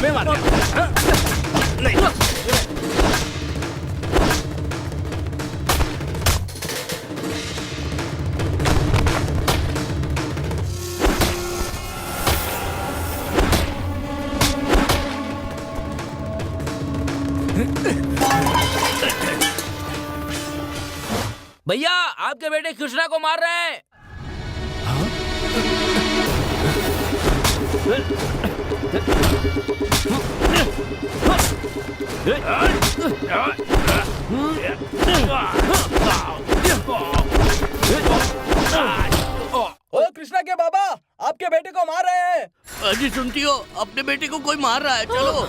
मैं मार नहीं। भैया आपके बेटे कृष्णा को मार रहे हैं। ओ कृष्णा के बाबा, आपके बेटे को मार रहे हैं। अजी सुनती हो, अपने बेटे को कोई मार रहा है, चलो।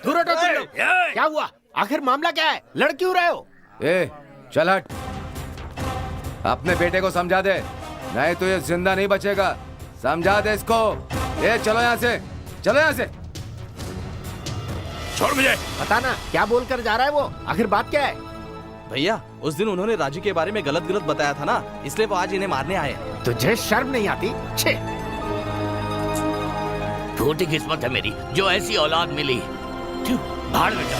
दूर हटो तुम लोग। क्या हुआ? आखिर मामला क्या है? लड़ क्यों रहे हो? ए, चल हट। अपने बेटे को समझा दे, नहीं तो ये जिंदा नहीं बचेगा। समझा दे इसको। ए, चलो यहाँ से, चलो यहाँ से। छोड़ मुझे। बताना क्या बोलकर जा रहा है वो? आखिर बात क्या है? भैया उस दिन उन्होंने राजू के बारे में गलत गलत बताया था ना, इसलिए वो आज इन्हें मारने आए। तुझे शर्म नहीं आती? छे। छोटी किस्मत है मेरी जो ऐसी औलाद मिली। भाड़ में जा।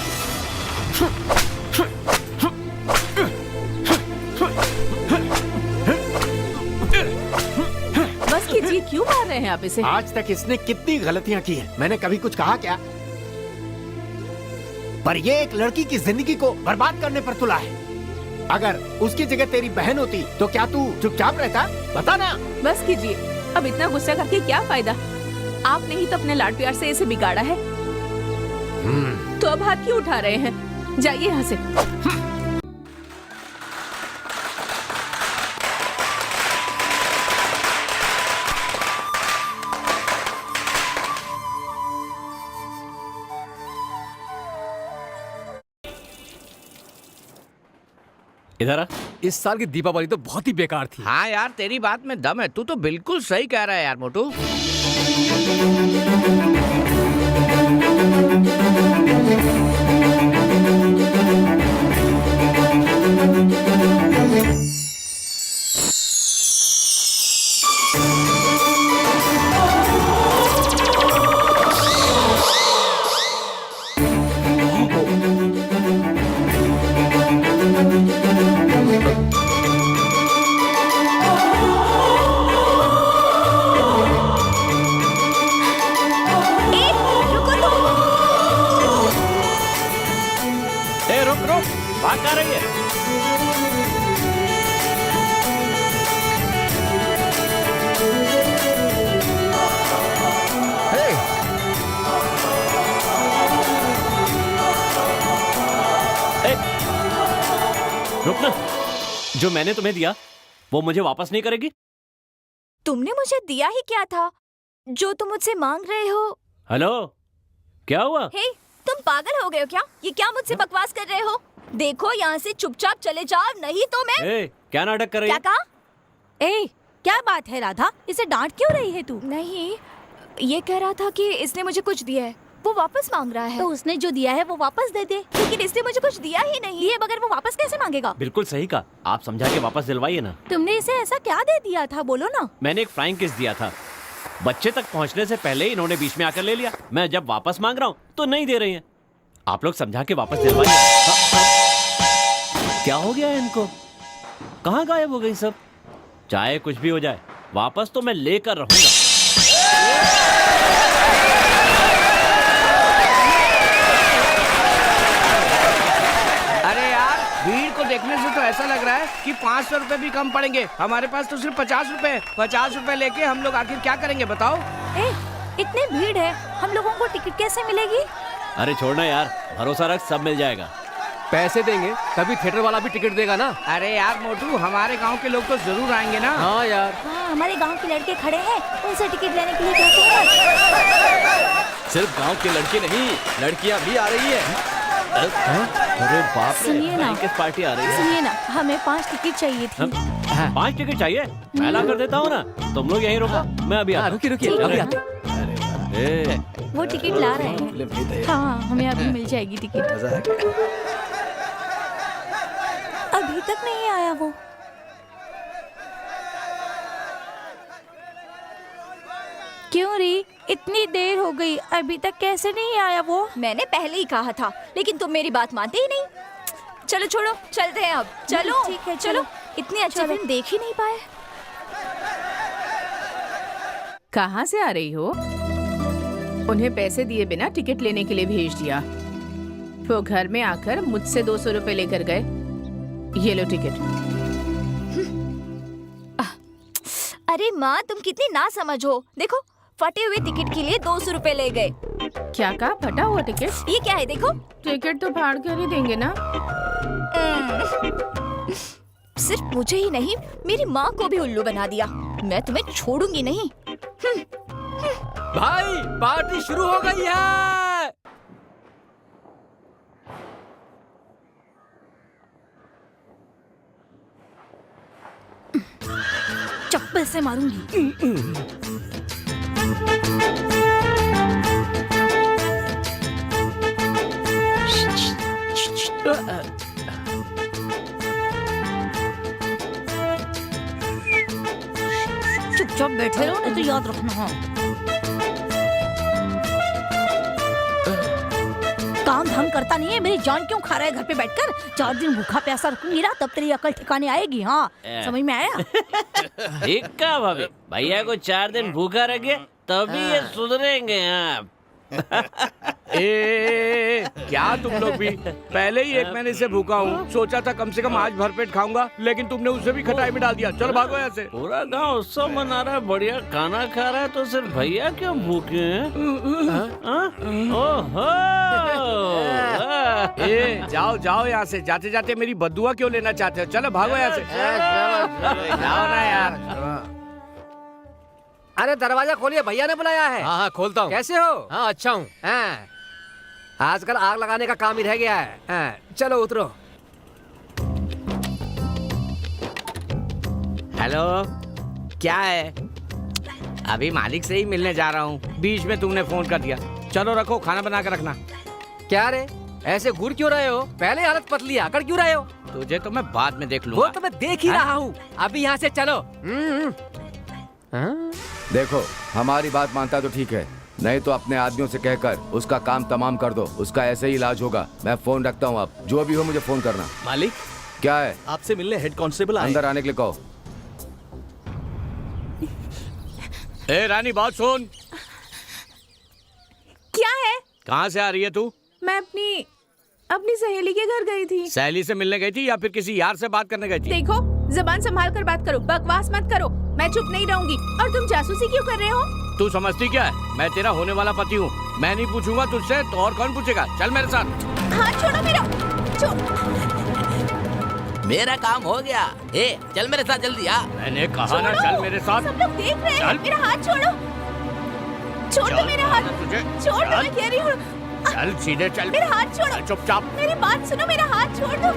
बस कीजिए, क्यों मार रहे हैं आप इसे? आज तक इसने कितनी गलतियां की हैं, मैंने कभी कुछ कहा क्या? पर ये एक लड़की की जिंदगी को बर्बाद करने पर तुला है। अगर उसकी जगह तेरी बहन होती तो क्या तू चुपचाप रहता? बता ना। बस कीजिए, अब इतना गुस्सा करके क्या फायदा? आपने ही तो अपने लाड प्यार से इसे बिगाड़ा है। तो अब हाथ क्यों उठा रहे हैं? जाइए यहाँ से। इधर आ। इस साल की दीपावली तो बहुत ही बेकार थी। हाँ यार, तेरी बात में दम है। तू तो बिल्कुल सही कह रहा है यार मोटू। बात कर रही है। रुक ना, जो मैंने तुम्हें दिया वो मुझे वापस नहीं करेगी? तुमने मुझे दिया ही क्या था जो तुम मुझसे मांग रहे हो? हेलो, क्या हुआ? हे, तुम पागल हो गए हो क्या? ये क्या मुझसे बकवास कर रहे हो? देखो यहाँ से चुपचाप चले जाओ, नहीं तो मैं। क्या नाटक कर रही है? क्या कहा? क्या बात है राधा, इसे डांट क्यों रही है तू? नहीं, ये कह रहा था कि इसने मुझे कुछ दिया है, वो वापस मांग रहा है। तो उसने जो दिया है वो वापस दे दे। लेकिन इसने मुझे कुछ दिया ही नहीं, दिए बगैर वो वापस कैसे मांगेगा? बिल्कुल सही कहा, आप समझा के वापस दिलवाइए ना। तुमने इसे ऐसा क्या दे दिया था, बोलो ना। मैंने एक फ्लाइंग किस दिया था, बच्चे तक पहुंचने से पहले ही इन्होंने बीच में आकर ले लिया। मैं जब वापस मांग रहा हूँ तो नहीं दे रही हैं। आप लोग समझा के वापस दिलवाइए। क्या हो गया है इनको? कहाँ गायब हो गई सब? चाहे कुछ भी हो जाए, वापस तो मैं लेकर रहूंगा। अरे यार, भीड़ को देखने से तो ऐसा लग रहा है कि 500 रुपए भी कम पड़ेंगे। हमारे पास तो सिर्फ 50 रुपए। 50 रुपए लेके हम लोग आखिर क्या करेंगे बताओ? इतनी भीड़ है, हम लोगों को टिकट कैसे मिलेगी? अरे छोड़ना यार, भरोसा रख, सब मिल जाएगा। पैसे देंगे तभी थिएटर वाला भी टिकट देगा ना। अरे यार मोटू, हमारे गांव के लोग तो जरूर आएंगे ना। हाँ यार। हाँ, हमारे गांव के लड़के खड़े हैं, उनसे टिकट लेने के लिए कहते हैं। सिर्फ गांव के लड़के नहीं, लड़कियां भी आ रही है। अरे बाप रे, सुनिए ना। किस पार्टी आ रही है? सुनिए ना, हमें 5 टिकट चाहिए थी। 5 टिकट चाहिए? मैं ला कर देता हूँ ना, तुम लोग यहीं रुको, मैं अभी आता हूँ। रुकिए अभी आते। ए, वो टिकट ला रहे हैं। हाँ, हमें अभी मिल जाएगी टिकट। अभी तक नहीं आया वो। क्यों री, इतनी देर हो गई, अभी तक कैसे नहीं आया वो? मैंने पहले ही कहा था, लेकिन तुम मेरी बात मानते ही नहीं। चलो छोड़ो, चलते हैं अब। चलो ठीक है, चलो। इतनी अच्छी फिल्म देख ही नहीं पाए। कहाँ से आ रही हो? उन्हें पैसे दिए बिना टिकट लेने के लिए भेज दिया। वो घर में आकर मुझसे 200 रुपए लेकर गए। ये लो टिकट। अरे माँ, तुम कितनी ना समझ हो। देखो, फटे हुए टिकट के लिए 200 रुपए ले गए। क्या कहा? फटा हुआ टिकट? ये क्या है? देखो, टिकट तो फाड़ कर ही देंगे ना। सिर्फ मुझे ही नहीं, मेरी माँ को भी उल्लू बना दिया। मैं तुम्हें छोड़ूंगी नहीं। भाई, पार्टी शुरू हो गई है। चप्पल से मारूंगी। चुपचाप बैठे रहो, नहीं तो याद रखना। हाँ, काम धाम करता नहीं है, मेरी जान क्यों खा रहा है घर पे बैठकर? 4 दिन भूखा प्यासा रखूंगी ना, तब तेरी अकल ठिकाने आएगी। हाँ, समझ में आया? ठीक कहा भाभी, भैया को 4 दिन भूखा रखे तभी ये सुधरेंगे। हाँ। क्या तुम लोग भी? पहले ही 1 महीने से भूखा हूँ। सोचा था कम से कम आज भरपेट खाऊंगा, लेकिन तुमने उसे भी खटाई में डाल दिया। चलो भागो यहाँ से। पूरा गांव उत्सव मना रहा है, बढ़िया खाना खा रहा है, तो सिर्फ भैया क्यों भूखे हैं? ओहो! जाओ जाओ यहाँ से। जाते जाते मेरी बद्दुआ क्यों लेना चाहते हो? चलो भागो यहाँ से। जाओ ना यार। अरे दरवाजा खोलिए, भैया ने बुलाया है। हाँ खोलता हूँ। कैसे हो? हाँ अच्छा हूँ। आजकल आग लगाने का काम ही रह गया है। चलो उतरो। हेलो, क्या है? अभी मालिक से ही मिलने जा रहा हूँ, बीच में तुमने फोन कर दिया। चलो रखो, खाना बना कर रखना। क्या रे, ऐसे घूर क्यों रहे हो? पहले हालत पतली, आकर क्यों रहे हो? तुझे तो मैं बाद में देख लूंगा। वो तो मैं देख ही रहा हूँ, अभी यहाँ से चलो। देखो, हमारी बात मानता तो ठीक है, नहीं तो अपने आदमियों से कहकर उसका काम तमाम कर दो। उसका ऐसे ही इलाज होगा। मैं फोन रखता हूँ, आप जो भी हो मुझे फोन करना। मालिक, क्या है? आपसे मिलने हेड कांस्टेबल आए। अंदर आने के लिए कहो। ए रानी, बात सुन। क्या है? कहाँ से आ रही है तू? मैं अपनी सहेली के घर गई थी। सहेली से मिलने गई थी या फिर किसी यार से बात करने गई थी? देखो, जबान संभाल कर बात करो, बकवास मत करो। मैं चुप नहीं रहूंगी। और तुम जासूसी क्यों कर रहे हो? तू समझती क्या है? मैं तेरा होने वाला पति हूँ। मैं नहीं पूछूंगा तुझसे तो और कौन पूछेगा? चल मेरे साथ। हाथ छोड़ो मेरा। मेरा काम हो गया। चल मेरे साथ जल्दी आ। मैंने कहा ना, चल मेरे साथ। सब लोग देख रहे हैं। मेरा हाथ छोड़ो। छोड़ दो मेरा हाथ। छोड़ दो, मैं कह रही हूँ। चल सीधे चल। मेरा हाथ छोड़ो। चुपचाप। मेरी बात सुनो, मेरा हाथ छोड़ दो।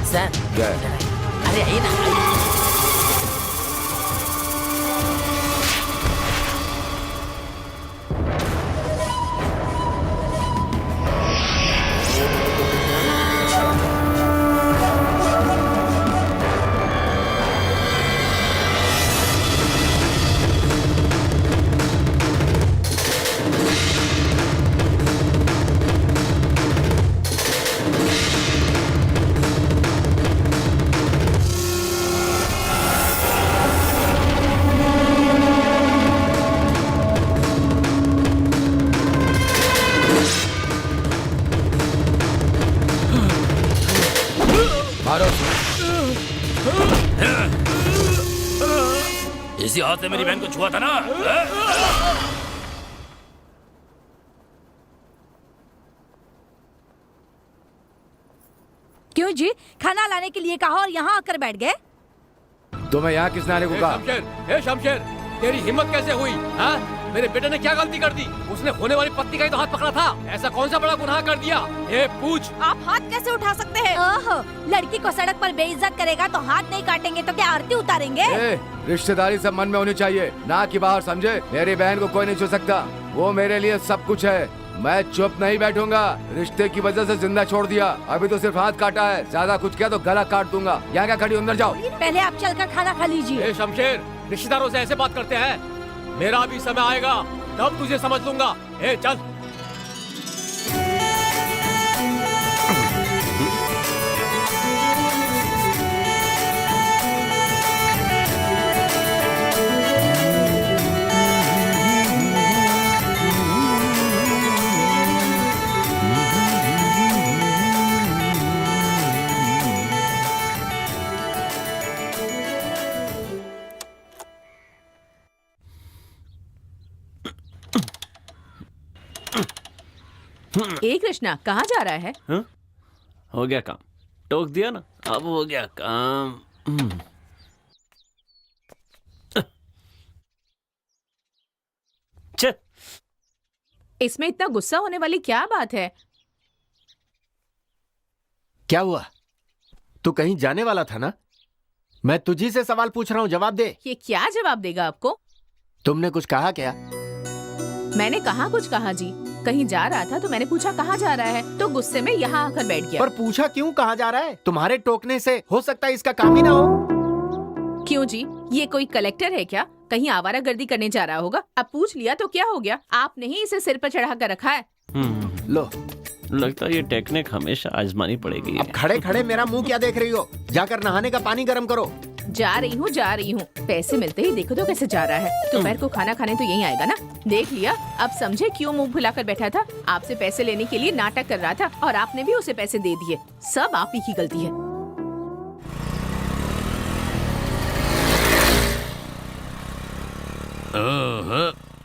सर, क्या है? अरे आइए ना, आइए। इसी हाथ से मेरी बहन को छुआ था ना? क्यों जी, खाना लाने के लिए कहा और यहाँ आकर बैठ गए? तुम्हें यहाँ किसने आने को कहा? शमशेर, शमशेर, तेरी हिम्मत कैसे हुई? हाँ? मेरे बेटे ने क्या गलती कर दी? उसने होने वाली पत्नी का ही तो हाथ पकड़ा था। ऐसा कौन सा बड़ा गुनाह कर दिया? ये पूछ। आप हाथ कैसे उठा सकते हैं? ओहो, लड़की को सड़क पर बेइज्जत करेगा तो हाथ नहीं काटेंगे तो क्या आरती उतारेंगे? रिश्तेदारी सब मन में होनी चाहिए, ना कि बाहर, समझे? मेरी बहन को कोई नहीं छू सकता, वो मेरे लिए सब कुछ है। मैं चुप नहीं बैठूंगा। रिश्ते की वजह से जिंदा छोड़ दिया, अभी तो सिर्फ हाथ काटा है, ज्यादा कुछ किया तो गला काट दूंगा। यहाँ क्या खड़ी, अंदर जाओ। पहले आप चलकर खाना खा लीजिए। शमशेर, रिश्तेदारों से ऐसे बात करते हैं? मेरा भी समय आएगा तब तुझे समझ लूंगा। चल। ए कृष्णा, कहाँ जा रहा है? हो गया काम, टोक दिया ना, अब हो गया काम। इसमें इतना गुस्सा होने वाली क्या बात है? क्या हुआ? तू कहीं जाने वाला था ना? मैं तुझी से सवाल पूछ रहा हूँ, जवाब दे। ये क्या जवाब देगा आपको? तुमने कुछ कहा क्या? मैंने कहाँ कुछ कहा जी, कहीं जा रहा था तो मैंने पूछा कहाँ जा रहा है, तो गुस्से में यहाँ आकर बैठ गया। पर पूछा क्यों कहाँ जा रहा है? तुम्हारे टोकने से हो सकता है इसका काम ही ना हो। क्यों जी, ये कोई कलेक्टर है क्या? कहीं आवारागर्दी करने जा रहा होगा। अब पूछ लिया तो क्या हो गया? आपने ही इसे सिर पर चढ़ा कर रखा है। लो, लगता है ये टेक्निक हमेशा आजमानी पड़ेगी। अब खड़े खड़े मेरा मुंह क्या देख रही हो? जाकर नहाने का पानी गर्म करो। जा रही हूँ। पैसे मिलते ही देखो तो कैसे जा रहा है। दोपहर को खाना खाने तो यहीं आएगा ना। देख लिया, अब समझे क्यों मुंह फुलाकर बैठा था। आपसे पैसे लेने के लिए नाटक कर रहा था और आपने भी उसे पैसे दे दिए। सब आप ही की गलती है।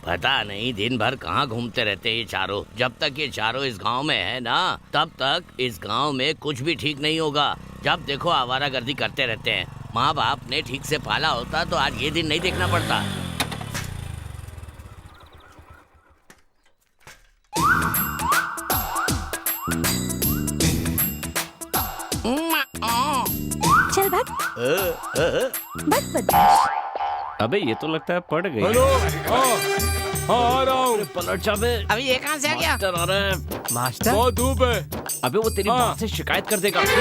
पता नहीं दिन भर कहाँ घूमते रहते ये चारों। जब तक ये चारों इस गांव में है ना, तब तक इस गांव में कुछ भी ठीक नहीं होगा। जब देखो आवारागर्दी करते रहते हैं। माँ बाप ने ठीक से पाला होता तो आज ये दिन नहीं देखना पड़ता। चल भाग। बस बदमाश। अबे ये तो लगता है पड़ गई। हेलो, आ रहा हूँ। पलट जा बे। अभी ये कहाँ से आ गया? मास्टर आ रहा है। मास्टर, बहुत धूप है। अबे वो तेरी बात से शिकायत कर देगा। ठीक है।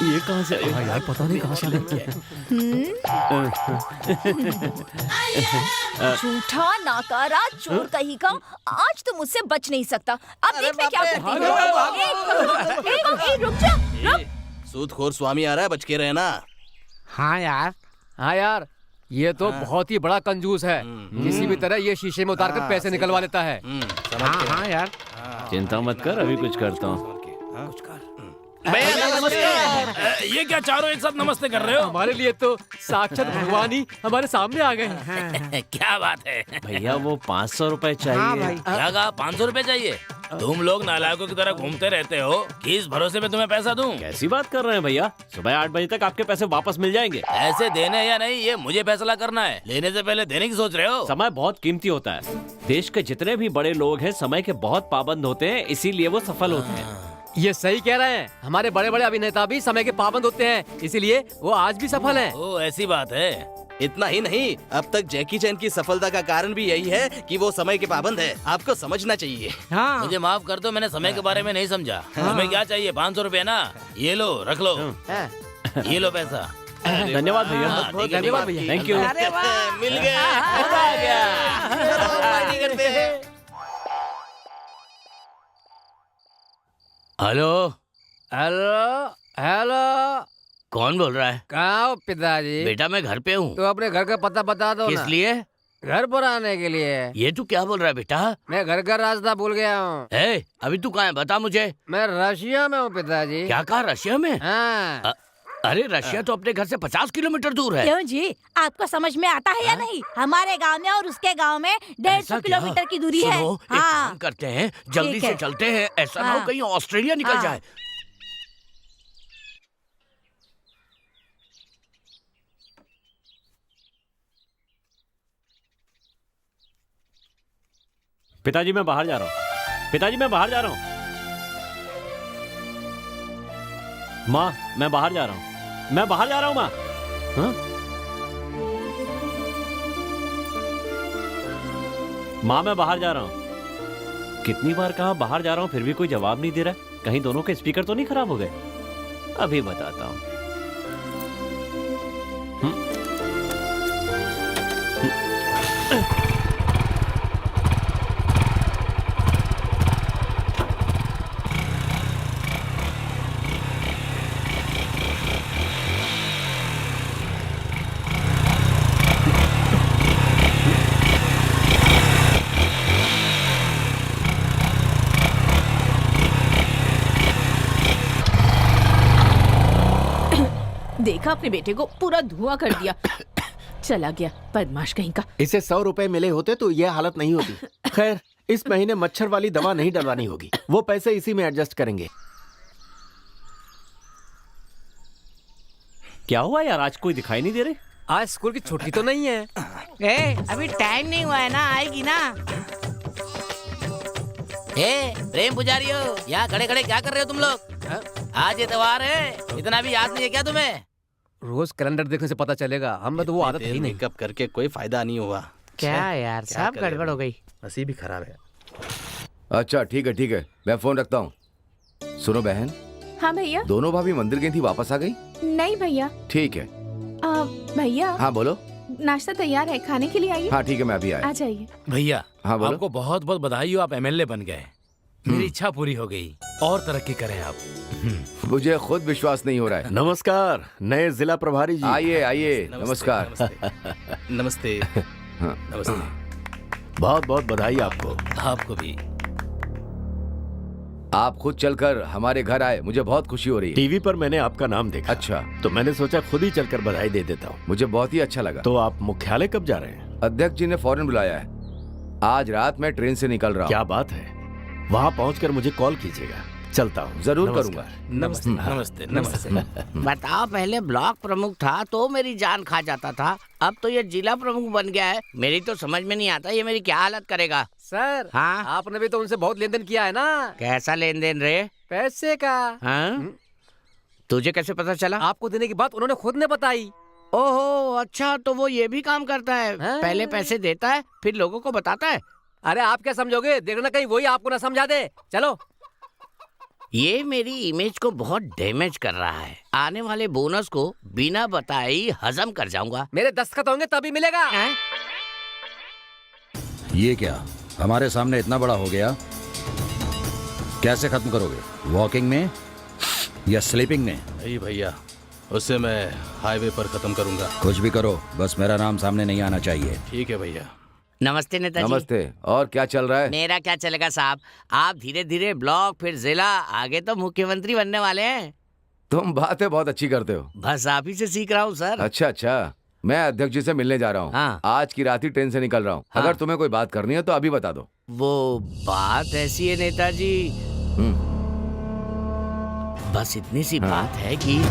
ये कहाँ से आया? यार पता नहीं कहाँ से झूठा नाकारा चोर कहीं का, आज तो मुझसे बच नहीं सकता। अब देख मैं क्या करती हूँ। रुक जा, रुक। सूदखोर स्वामी आ रहा है, बच के रहना। हाँ यार, ये तो बहुत ही बड़ा कंजूस है। किसी भी तरह ये शीशे में उतार कर पैसे निकलवा लेता है। हाँ यार, चिंता मत कर, अभी कुछ करता हूँ। ये क्या चारों एक साथ नमस्ते कर रहे हो? हमारे लिए तो साक्षात भगवान ही हमारे सामने आ गए। क्या बात है भैया, वो 500 रुपए चाहिए। क्या कहा? 500 रुपए चाहिए? तुम लोग नालायकों की तरह घूमते रहते हो, किस भरोसे में तुम्हें पैसा दूं? कैसी बात कर रहे हैं भैया? सुबह 8 बजे तक आपके पैसे वापस मिल जाएंगे। पैसे देने या नहीं ये मुझे फैसला करना है। लेने से पहले देने की सोच रहे हो? समय बहुत कीमती होता है। देश के जितने भी बड़े लोग हैं समय के बहुत पाबंद होते हैं, इसीलिए वो सफल होते हैं। ये सही कह रहे हैं। हमारे बड़े बड़े अभिनेता भी समय के पाबंद होते हैं, इसीलिए वो आज भी सफल हैं। ओ, ऐसी बात है। इतना ही नहीं, अब तक जैकी चैन की सफलता का कारण भी यही है कि वो समय के पाबंद है। आपको समझना चाहिए। हाँ। मुझे माफ कर दो, मैंने समय के बारे में नहीं समझा। तुम्हें क्या चाहिए? 500 रुपए ना? ये लो, रख लो। ये लो पैसा। धन्यवाद भैया। हाँ, धन्यवाद भैया। Thank you. मिल गया, मजा आ गया। चलो, पार्टी करते हैं। हेलो हेलो, कौन बोल रहा है? कहाँ हो पिताजी? बेटा मैं घर पे हूँ। तो अपने घर का पता बता दो किस ना। लिए? घर पर आने के लिए। ये तू क्या बोल रहा है बेटा? मैं घर का रास्ता भूल गया हूँ। अभी तू कहाँ है? बता मुझे। मैं रशिया में हूँ पिताजी। क्या कहा? रशिया में? हाँ। अरे रशिया तो अपने घर से 50 किलोमीटर दूर है। क्यों जी, आपको समझ में आता है या नहीं? हमारे गांव में और उसके गांव में 150 किलोमीटर की दूरी है। सुनो, एक काम करते हैं, जल्दी ठीक से है। चलते हैं, ऐसा ना हो कहीं ऑस्ट्रेलिया निकल जाए। पिताजी मैं बाहर जा रहा हूँ। पिताजी मैं बाहर जा रहा हूँ। माँ मैं बाहर जा रहा हूँ। मैं बाहर जा रहा हूँ माँ। हाँ? माँ मैं बाहर जा रहा हूँ। कितनी बार कहा बाहर जा रहा हूँ, फिर भी कोई जवाब नहीं दे रहा। कहीं दोनों के स्पीकर तो नहीं खराब हो गए? अभी बताता हूँ। देखा अपने बेटे को, पूरा धुआं कर दिया। चला गया बदमाश कहीं का। इसे 100 रुपए मिले होते तो ये हालत नहीं होती। खैर, इस महीने मच्छर वाली दवा नहीं डलवानी होगी, वो पैसे इसी में एडजस्ट करेंगे। क्या हुआ यार, आज कोई दिखाई नहीं दे रहे? आज स्कूल की छुट्टी तो नहीं है। अभी टाइम नहीं हुआ है ना, आएगी ना। प्रेम पुजारी हो, यहाँ खड़े खड़े क्या कर रहे हो तुम लोग? आज इतवार है, इतना भी याद नहीं है क्या तुम्हें? रोज कैलेंडर देखने से पता चलेगा, हमें तो वो आदत ही नहीं। मेकअप करके कोई फायदा नहीं हुआ। क्या यार, सब गड़बड़ हो गई। नसीब भी खराब है। अच्छा ठीक है, मैं फोन रखता हूँ। सुनो बहन। हाँ भैया। दोनों भाभी मंदिर गई थी, वापस आ गई? नहीं भैया। ठीक है। भैया। हाँ बोलो। नाश्ता तैयार है, खाने के लिए आइए। हाँ ठीक है, मैं अभी आया। आ जाइए। भैया हाँ बोलो। आपको बहुत बहुत बधाई हो, आप एमएलए बन गए। मेरी इच्छा पूरी हो गई, और तरक्की करें आप। मुझे खुद विश्वास नहीं हो रहा है। नमस्कार नए जिला प्रभारी जी। आइए नमस्कार। नमस्ते। नमस्ते। बहुत बहुत बधाई आपको। आपको भी। आप खुद चलकर हमारे घर आए, मुझे बहुत खुशी हो रही है। टीवी पर मैंने आपका नाम देखा। अच्छा, तो मैंने सोचा खुद ही चलकर बधाई दे देता हूँ। मुझे बहुत ही अच्छा लगा। तो आप मुख्यालय कब जा रहे हैं? अध्यक्ष जी ने फौरन बुलाया है। आज रात मैं ट्रेन से निकल रहा हूँ। क्या बात है, वहाँ पहुँचकर मुझे कॉल कीजिएगा। चलता हूँ। जरूर करूँगा। नमस्ते नमस्ते नमस्ते। बताओ, पहले ब्लॉक प्रमुख था तो मेरी जान खा जाता था, अब तो ये जिला प्रमुख बन गया है। मेरी तो समझ में नहीं आता ये मेरी क्या हालत करेगा। सर हाँ, आपने भी तो उनसे बहुत लेन देन किया है ना? कैसा लेन देन रे? पैसे का। हाँ? तुझे कैसे पता चला? आपको देने की बात उन्होंने खुद ने बताई। ओहो, अच्छा, तो वो ये भी काम करता है। पहले पैसे देता है, फिर लोगों को बताता है। अरे आप क्या समझोगे, देखना कहीं वही आपको ना समझा दे। चलो। ये मेरी इमेज को बहुत डैमेज कर रहा है। आने वाले बोनस को बिना बताए ही हजम कर जाऊंगा। मेरे दस्तखत होंगे तभी मिलेगा। ये क्या हमारे सामने इतना बड़ा हो गया, कैसे खत्म करोगे? वॉकिंग में या स्लीपिंग में? नहीं भैया, उसे मैं हाईवे पर खत्म करूंगा। कुछ भी करो, बस मेरा नाम सामने नहीं आना चाहिए। ठीक है भैया। नमस्ते नेताजी। नमस्ते। और क्या चल रहा है? मेरा क्या चलेगा साहब, आप धीरे धीरे ब्लॉक, फिर जिला, आगे तो मुख्यमंत्री बनने वाले हैं। तुम बातें बहुत अच्छी करते हो। बस आप ही से सीख रहा हूँ सर। अच्छा, मैं अध्यक्ष जी से मिलने जा रहा हूँ। हाँ। आज की रात ही ट्रेन से निकल रहा हूँ। हाँ। अगर तुम्हें कोई बात करनी है तो अभी बता दो। वो बात ऐसी है नेताजी, बस इतनी सी बात है कि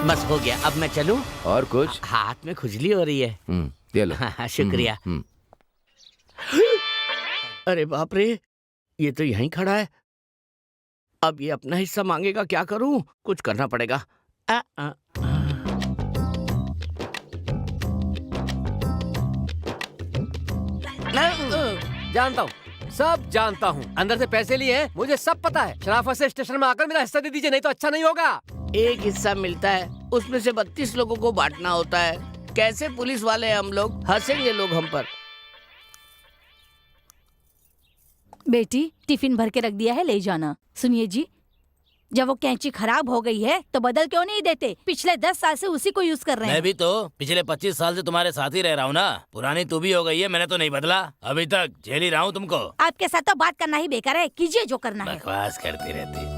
बस हो गया, अब मैं चलूं? और कुछ? हाथ में खुजली हो रही है। ये लो। शुक्रिया। अरे बाप रे, ये तो यहीं खड़ा है। अब ये अपना हिस्सा मांगेगा, क्या करूं? कुछ करना पड़ेगा। जानता हूँ, सब जानता हूँ। अंदर से पैसे लिए हैं, मुझे सब पता है। शराफत से स्टेशन में आकर मेरा हिस्सा दे दीजिए, नहीं तो अच्छा नहीं होगा। एक हिस्सा मिलता है, उसमें से 32 लोगों को बांटना होता है। कैसे पुलिस वाले हैं हम लोग, हंसेंगे लोग हम पर। बेटी टिफिन भर के रख दिया है, ले जाना। सुनिए जी, जब वो कैंची खराब हो गई है तो बदल क्यों नहीं देते? पिछले 10 साल से उसी को यूज कर रहे हैं। मैं भी तो पिछले 25 साल से तुम्हारे साथ ही रह रहा हूँ ना। पुरानी तू भी हो गई है, मैंने तो नहीं बदला, अभी तक झेल ही रहा हूँ तुमको। आपके साथ तो बात करना ही बेकार है, कीजिए जो करना है। बकवास करती रहती।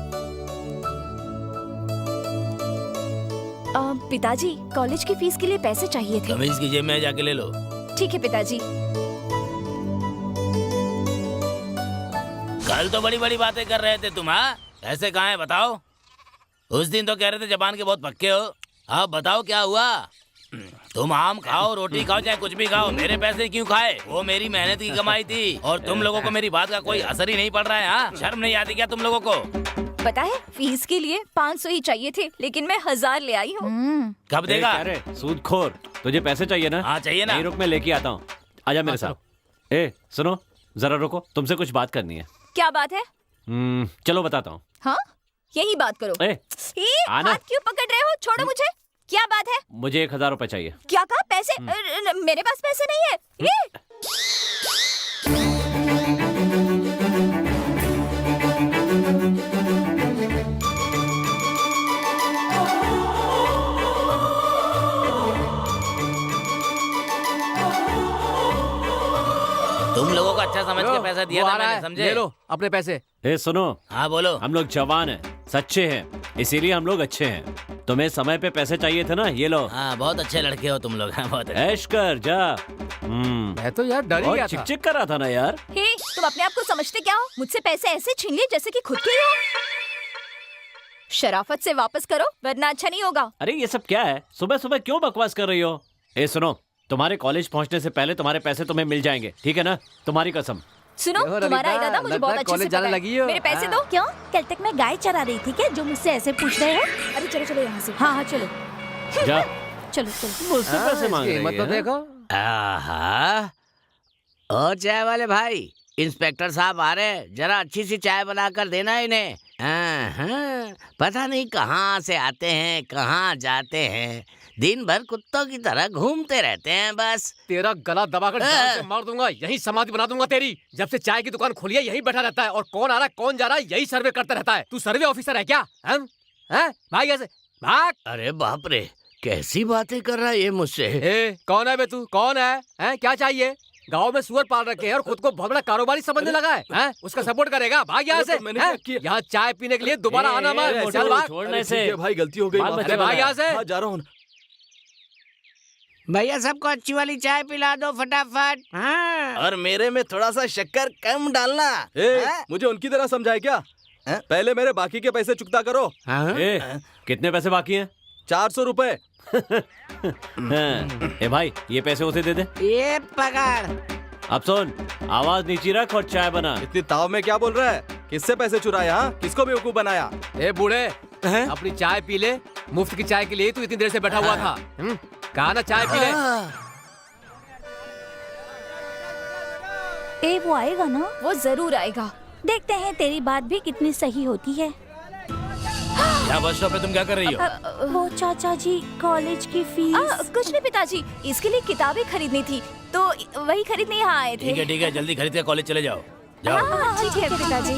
पिताजी, कॉलेज की फीस के लिए पैसे चाहिए थे। कमीज की जेब में जाके ले लो। ठीक है पिताजी। कल तो बड़ी बड़ी बातें कर रहे थे तुम, हाँ? ऐसे कहाँ है बताओ? उस दिन तो कह रहे थे जबान के बहुत पक्के हो, अब बताओ क्या हुआ? तुम आम खाओ, रोटी खाओ, चाहे कुछ भी खाओ, मेरे पैसे क्यों खाए? वो मेरी मेहनत की कमाई थी और तुम लोगों को मेरी बात का कोई असर ही नहीं पड़ रहा है। हाँ, शर्म नहीं आती क्या तुम लोगों को? पता है, फीस के लिए 500 ही चाहिए थे, लेकिन मैं 1000 ले आई हूँ। कब देगा? अरे सूदखोर, तुझे पैसे चाहिए ना? हाँ चाहिए ना। नहीं रुक, मैं लेके आता हूँ, आजा मेरे साथ। ए सुनो, जरा रुको, तुमसे कुछ बात करनी है। क्या बात है? चलो बताता हूँ। हाँ, यही बात करो। आना। हाथ क्यों पकड़ रहे हो? छोड़ो मुझे। क्या बात है? मुझे 1000 रुपए चाहिए। क्या कहा? पैसे? मेरे पास पैसे नहीं है। तुम लोगों को अच्छा समझ के पैसा दिया था मैंने, समझे? ले लो अपने पैसे। ए सुनो। हाँ बोलो। हम लोग जवान हैं, सच्चे हैं, इसीलिए हम लोग अच्छे हैं। तुम्हें समय पे पैसे चाहिए थे ना, ये लो। हाँ, बहुत अच्छे लड़के हो तुम लोग। हाँ, बहुत अच्छे। ऐश कर जा। मैं तो यार डर ही गया था। चिक-चिक कर रहा था ना यार। हे, तुम अपने आप को समझते क्या हो? मुझसे पैसे ऐसे छीन लिए जैसे कि खुद के ही हो। शराफत से वापस करो, वरना अच्छा नहीं होगा। अरे ये सब क्या है? सुबह सुबह क्यों बकवास कर रही हो? ए सुनो, तुम्हारे कॉलेज पहुंचने से पहले तुम्हारे पैसे तुम्हें मिल जाएंगे, ठीक है ना? तुम्हारी कसम। सुनो, तुम्हारा इरादा मुझे बहुत अच्छे से पता है। मेरे पैसे दो। क्यों? कल तक मैं गाय चरा रही थी क्या, जो मुझसे ऐसे पूछ रहे हो? अरे चलो चलो यहाँ से। हाँ चलो जा। चलो चलो। मुझसे पैसे मांग रही है। मत तो देखो। आहा, ओ चाय वाले भाई, इंस्पेक्टर साहब आ रहे हैं, जरा अच्छी सी चाय बनाकर देना इन्हें। पता नहीं कहाँ से आते हैं, कहाँ जाते हैं, दिन भर कुत्तों की तरह घूमते रहते हैं बस। तेरा गला दबाकर जान से मार दूंगा, यही समाधि बना दूंगा तेरी। जब से चाय की दुकान खोली है यही बैठा रहता है, और कौन आ रहा है कौन जा रहा है यही सर्वे करता रहता है। तू सर्वे ऑफिसर है क्या? हम भाग ऐसे भाग। अरे बाप रे, कैसी बातें कर रहा है ये मुझसे? कौन है बे तू? कौन है? क्या चाहिए? गांव में सुअर पाल रखे हैं और खुद को बहुत बड़ा कारोबारी समझने लगा है? उसका सपोर्ट करेगा? भाग यहाँ से। यहाँ चाय पीने के लिए दोबारा आना मत। चल भाग। छोड़ने से भाई गलती हो गई। अरे भाग यहाँ से। जा रहा हूँ। भैया सबको अच्छी वाली चाय पिला दो फटाफट। हाँ। और मेरे में थोड़ा सा शक्कर कम डालना। मुझे उनकी तरह समझाए क्या? पहले मेरे बाकी के पैसे चुकता करो। कितने पैसे बाकी हैं? 400 रुपए। ए भाई, ये पैसे उसे दे दे। ये पकड़। अब सुन, आवाज नीची रख और चाय बना। इतनी ताव में क्या बोल रहा है? किससे पैसे चुराए? हाँ, किसको बेवकूफ बनाया? ए बूढ़े, अपनी चाय पी ले। मुफ्त की चाय के लिए तू इतनी देर से बैठा हुआ था। कहा ना चाय पी ले। ए वो आएगा ना? वो जरूर आएगा। देखते हैं तेरी बात भी कितनी सही होती है। क्या बस स्टॉप पे तुम क्या कर रही हो? वो चाचा जी, कॉलेज की फीस। कुछ नहीं पिताजी, इसके लिए किताबें खरीदनी थी तो वही खरीदने यहाँ आए थे। ठीक है, जल्दी खरीद के कॉलेज चले जाओ। जाओ। ठीक है पिताजी।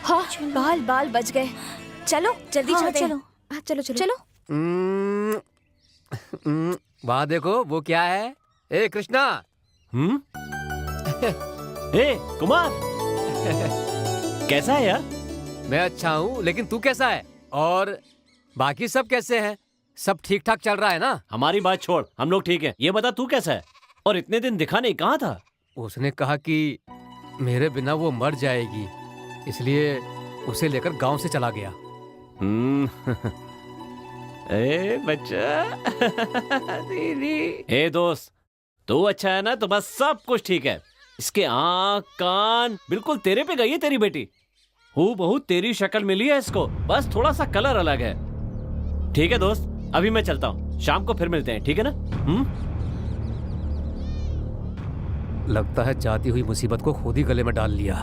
हाँ, बाल बाल बच गए। चलो जल्दी चलते हैं। चलो चलो चलो। वहाँ देखो, वो क्या है? ए कृष्णा। ए कुमार, कैसा है यार? मैं अच्छा हूँ, लेकिन तू कैसा है? और बाकी सब कैसे हैं? सब ठीक ठाक चल रहा है ना? हमारी बात छोड़, हम लोग ठीक है। ये बता तू कैसा है? और इतने दिन दिखा नहीं, कहाँ था? उसने कहा कि मेरे बिना वो मर जाएगी, इसलिए उसे लेकर गांव से चला गया। ए बच्चा। दीदी। ए दोस्त, तू अच्छा है ना तो बस सब कुछ ठीक है। इसके आँख कान बिल्कुल तेरे पे गई है तेरी बेटी। हूबहू तेरी शक्ल मिली है इसको, बस थोड़ा सा कलर अलग है। ठीक है दोस्त, अभी मैं चलता हूँ, शाम को फिर मिलते हैं, ठीक है ना? लगता है जाती हुई मुसीबत को खुद ही गले में डाल लिया।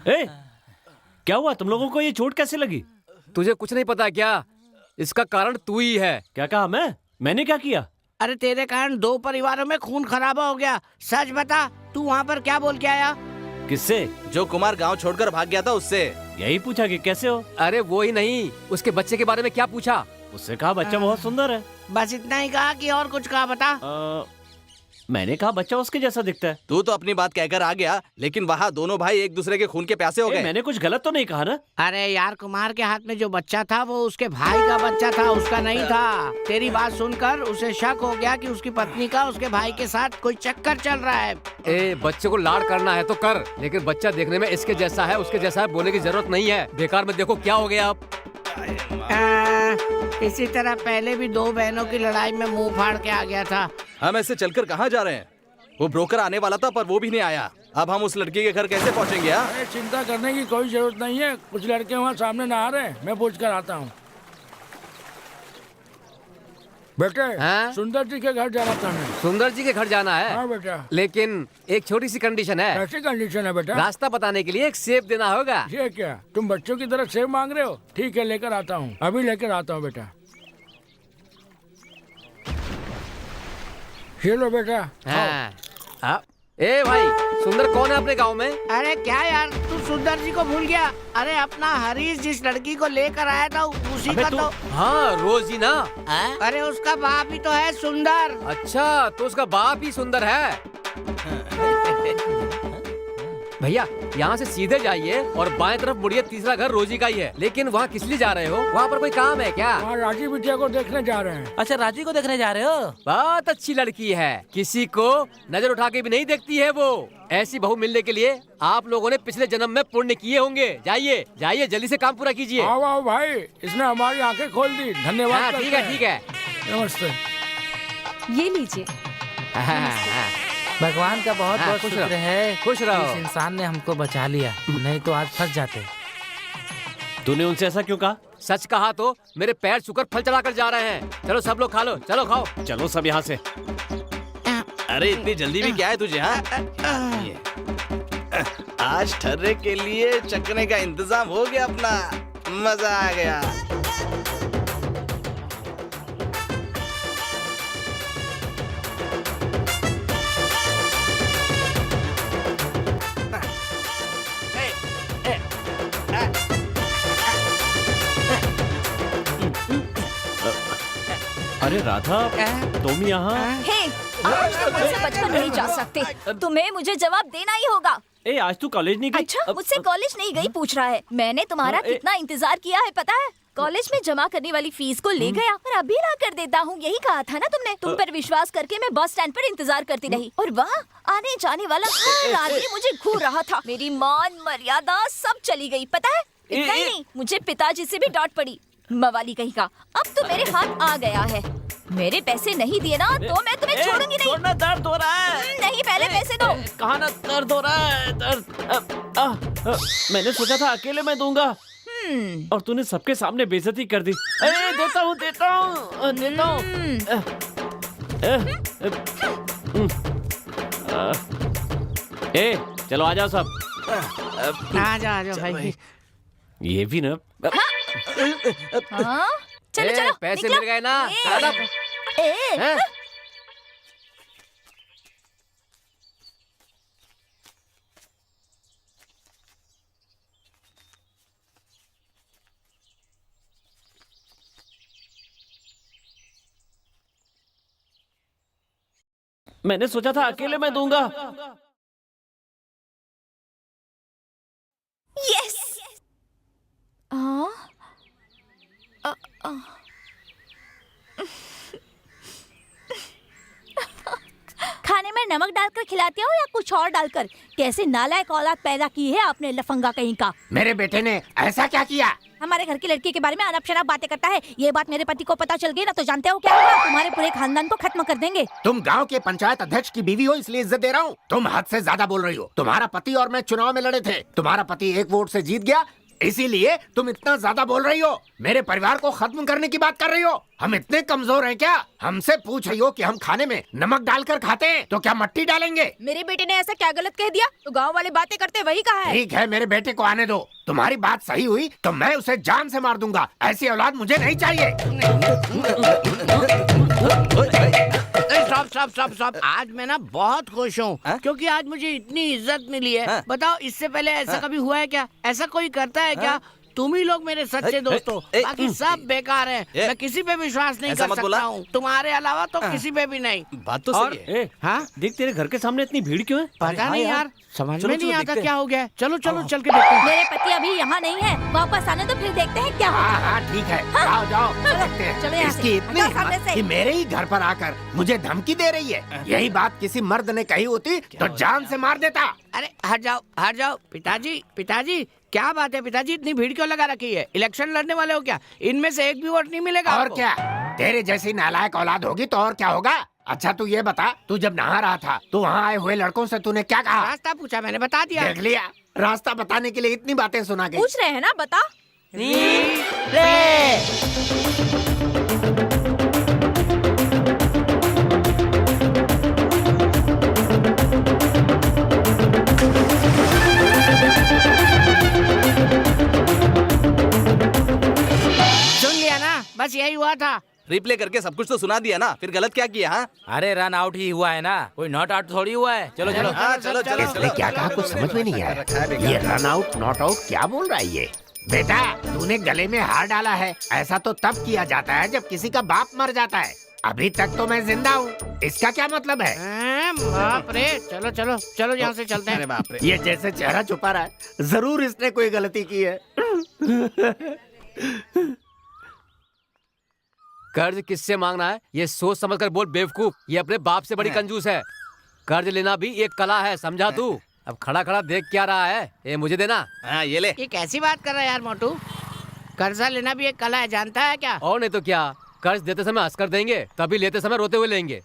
ए, क्या हुआ? तुम लोगों को ये चोट कैसे लगी? तुझे कुछ नहीं पता क्या? इसका कारण तू ही है। क्या कहा? मैंने क्या किया? अरे तेरे कारण 2 परिवारों में खून खराबा हो गया। सच बता, तू वहाँ पर क्या बोल के आया? किससे? जो कुमार गांव छोड़कर भाग गया था उससे। यही पूछा कि कैसे हो? अरे वो ही नहीं, उसके बच्चे के बारे में क्या पूछा? उससे कहा बच्चा बहुत सुंदर है। बस इतना ही कहा कि और कुछ कहा? बता। मैंने कहा बच्चा उसके जैसा दिखता है। तू तो अपनी बात कहकर आ गया, लेकिन वहाँ दोनों भाई एक दूसरे के खून के प्यासे हो गए। मैंने कुछ गलत तो नहीं कहा ना? अरे यार, कुमार के हाथ में जो बच्चा था वो उसके भाई का बच्चा था, उसका नहीं था। तेरी बात सुनकर उसे शक हो गया कि उसकी पत्नी का उसके भाई के साथ कोई चक्कर चल रहा है। ए, बच्चे को लाड़ करना है तो कर, लेकिन बच्चा देखने में इसके जैसा है उसके जैसा है बोलने की जरूरत नहीं है। बेकार में देखो क्या हो गया अब। इसी तरह पहले भी 2 बहनों की लड़ाई में मुंह फाड़ के आ गया था। हम ऐसे चलकर कहाँ जा रहे हैं? वो ब्रोकर आने वाला था पर वो भी नहीं आया। अब हम उस लड़की के घर कैसे पहुँचेंगे? अरे चिंता करने की कोई जरूरत नहीं है, कुछ लड़के वहाँ सामने नहा रहे हैं, मैं पूछ कर आता हूँ। बेटे, सुंदर जी के घर जाना था मैं। सुंदर जी के घर जाना है? हाँ बेटा। लेकिन एक छोटी सी कंडीशन है। कैसी कंडीशन है बेटा? रास्ता बताने के लिए एक सेब देना होगा। ये क्या, तुम बच्चों की तरह सेब मांग रहे हो? ठीक है, लेकर आता हूँ, अभी लेकर आता हूँ बेटा। ये लो बेटा। ए भाई, सुंदर कौन है अपने गांव में? अरे क्या यार, तू सुंदर जी को भूल गया? अरे अपना हरीश जिस लड़की को लेकर आया था उसी का तो। हाँ, रोजी ना। अरे उसका बाप ही तो है सुंदर। अच्छा, तो उसका बाप ही सुंदर है। भैया, यहाँ से सीधे जाइए और बाएं तरफ मुड़िए, तीसरा घर रोजी का ही है। लेकिन वहाँ किस लिए जा रहे हो? वहाँ पर कोई काम है क्या? वहाँ राजी बिटिया को देखने जा रहे हैं। अच्छा, राजी को देखने जा रहे हो? बहुत अच्छी लड़की है, किसी को नजर उठा के भी नहीं देखती है वो। ऐसी बहू मिलने के लिए आप लोगों ने पिछले जन्म में पुण्य किए होंगे। जाइए जाइए, जल्दी से काम पूरा कीजिए। आओ आओ भाई, इसने हमारी आंखें खोल दी, धन्यवाद। ठीक है ठीक है, नमस्ते। ये लीजिए। भगवान का बहुत बहुत खुश शुक्र रहो। है, खुश रहो। इस इंसान ने हमको बचा लिया, नहीं तो आज फंस जाते। तूने उनसे ऐसा क्यों कहा? सच कहा तो मेरे पैर छूकर फल चढ़ाकर जा रहे हैं। चलो सब लोग खा लो, चलो खाओ। चलो सब यहाँ से। अरे इतनी जल्दी भी क्या है तुझे? हाँ, आज ठर्रे के लिए चखने का इंतजाम हो गया अपना, मजा आ गया। अरे राधा, तुम यहाँ? हे, आज तुम मुझसे बचकर नहीं जा सकते, तुम्हें मुझे जवाब देना ही होगा। ए, आज तू कॉलेज नहीं गई? अच्छा, मुझसे कॉलेज नहीं गई पूछ रहा है। मैंने तुम्हारा कितना इंतजार किया है पता है? कॉलेज में जमा करने वाली फीस को ले गया और अभी ला कर देता हूँ, यही कहा था ना तुमने। तुम पर विश्वास करके मैं बस स्टैंड पर इंतजार करती रही और वहाँ आने जाने वाला हर आदमी मुझे घूर रहा था। मेरी मान मर्यादा सब चली गई पता है। इतना ही नहीं, मुझे पिताजी से भी डांट पड़ी। मवाली कहीं का, अब तो मेरे हाथ आ गया है। मेरे पैसे नहीं दिए ना तो मैं तुम्हें छोड़ूंगी नहीं। छोड़ना, दर्द हो रहा है। नहीं, पहले पैसे दो। कहाँ ना, दर्द हो रहा है, दर्द। मैंने सोचा था अकेले मैं दूंगा, और तूने सबके सामने बेइज्जती कर दी। अरे देता हूँ देता हूँ देता हूँ। ए, चलो आ जाओ सब। आ जाओ भाई। ये भी ना। हाँ? चलो चलो, पैसे निकलो। मिल गए ना? ए, मैंने सोचा था अकेले मैं दूंगा। यस। खाने में नमक डालकर खिलाते हो या कुछ और डालकर? कैसे नालायक औलाद पैदा की है आपने, लफंगा कहीं का। मेरे बेटे ने ऐसा क्या किया? हमारे घर की लड़की के बारे में अनप शनप बातें करता है। ये बात मेरे पति को पता चल गई ना तो जानते हो क्या होगा? तुम्हारे पूरे खानदान को खत्म कर देंगे। तुम गांव के पंचायत अध्यक्ष की बीवी हो इसलिए इज्जत दे रहा हूँ। तुम हद से ज्यादा बोल रही हो। तुम्हारा पति और मैं चुनाव में लड़े थे, तुम्हारा पति 1 वोट से जीत गया, इसीलिए तुम इतना ज्यादा बोल रही हो। मेरे परिवार को खत्म करने की बात कर रही हो। हम इतने कमजोर हैं क्या? हमसे पूछ रही हो कि हम खाने में नमक डालकर खाते हैं तो क्या मट्टी डालेंगे? मेरे बेटे ने ऐसा क्या गलत कह दिया? तो गांव वाले बातें करते वही कहा है। ठीक है, मेरे बेटे को आने दो। तुम्हारी बात सही हुई तो मैं उसे जान से मार दूंगा। ऐसी औलाद मुझे नहीं चाहिए। स्टॉप। आज मैं ना बहुत खुश हूँ क्योंकि आज मुझे इतनी इज्जत मिली है। बताओ इससे पहले ऐसा कभी हुआ है क्या? ऐसा कोई करता है क्या? तुम ही लोग मेरे सच्चे दोस्त हो, बाकी सब बेकार हैं। मैं किसी पे विश्वास नहीं कर सकता हूँ, तुम्हारे अलावा तो किसी पे भी नहीं। बात तो सही है। हाँ देख, तेरे घर के सामने इतनी भीड़ क्यों है? पता नहीं यार, समझ में नहीं आता क्या हो गया। चलो चल के देखते हैं। मेरे पति अभी यहाँ नहीं है, वापस आने तो फिर देखते हैं क्या होगा। हाँ ठीक है, जाओ देखते हैं। चलो यहाँ से। इसकी इतनी सामने हिम्मत से। कि मेरे ही घर पर आकर मुझे धमकी दे रही है। यही बात किसी मर्द ने कही होती तो जान से मार देता। अरे हट जाओ। पिताजी क्या बात है पिताजी, इतनी भीड़ क्यों लगा रखी है? इलेक्शन लड़ने वाले हो क्या? इनमें से एक भी वोट नहीं मिलेगा और आपको। क्या, तेरे जैसी नालायक औलाद होगी तो और क्या होगा। अच्छा तू ये बता, तू जब नहा रहा था तो वहाँ आए हुए लड़कों से तूने क्या कहा? रास्ता पूछा, मैंने बता दिया। देख लिया, रास्ता बताने के लिए इतनी बातें सुना गई। पूछ रहे हैं ना, बता। सुन लिया ना, बस यही हुआ था। रिप्ले करके सब कुछ तो सुना दिया ना, फिर गलत क्या किया? हाँ अरे रन आउट ही हुआ है ना, कोई नॉट आउट थोड़ी हुआ है। चलो हाँ चलो इसने क्या कहा कुछ समझ में नहीं आया। ये रन आउट नॉट आउट क्या बोल रहा है ये? बेटा तूने गले में हार डाला है। ऐसा तो तब किया जाता है जब किसी का बाप मर जाता है। अभी तक तो मैं जिंदा हूँ, इसका क्या मतलब है? बाप रे, चलो यहाँ से चलते हैं। बाप रे, ये जैसे चेहरा छुपा रहा है, जरूर इसने कोई गलती की है। कर्ज किससे मांगना है ये सोच समझ कर बोल बेवकूफ। ये अपने बाप से बड़ी कंजूस है। कर्ज लेना भी एक कला है, समझा तू? अब खड़ा देख क्या रहा है? ये मुझे देना। हाँ ये ले। ये कैसी बात कर रहा है यार मोटू? कर्जा लेना भी एक कला है, जानता है क्या? और नहीं तो क्या, कर्ज देते समय हंस कर देंगे, तभी लेते समय रोते हुए लेंगे।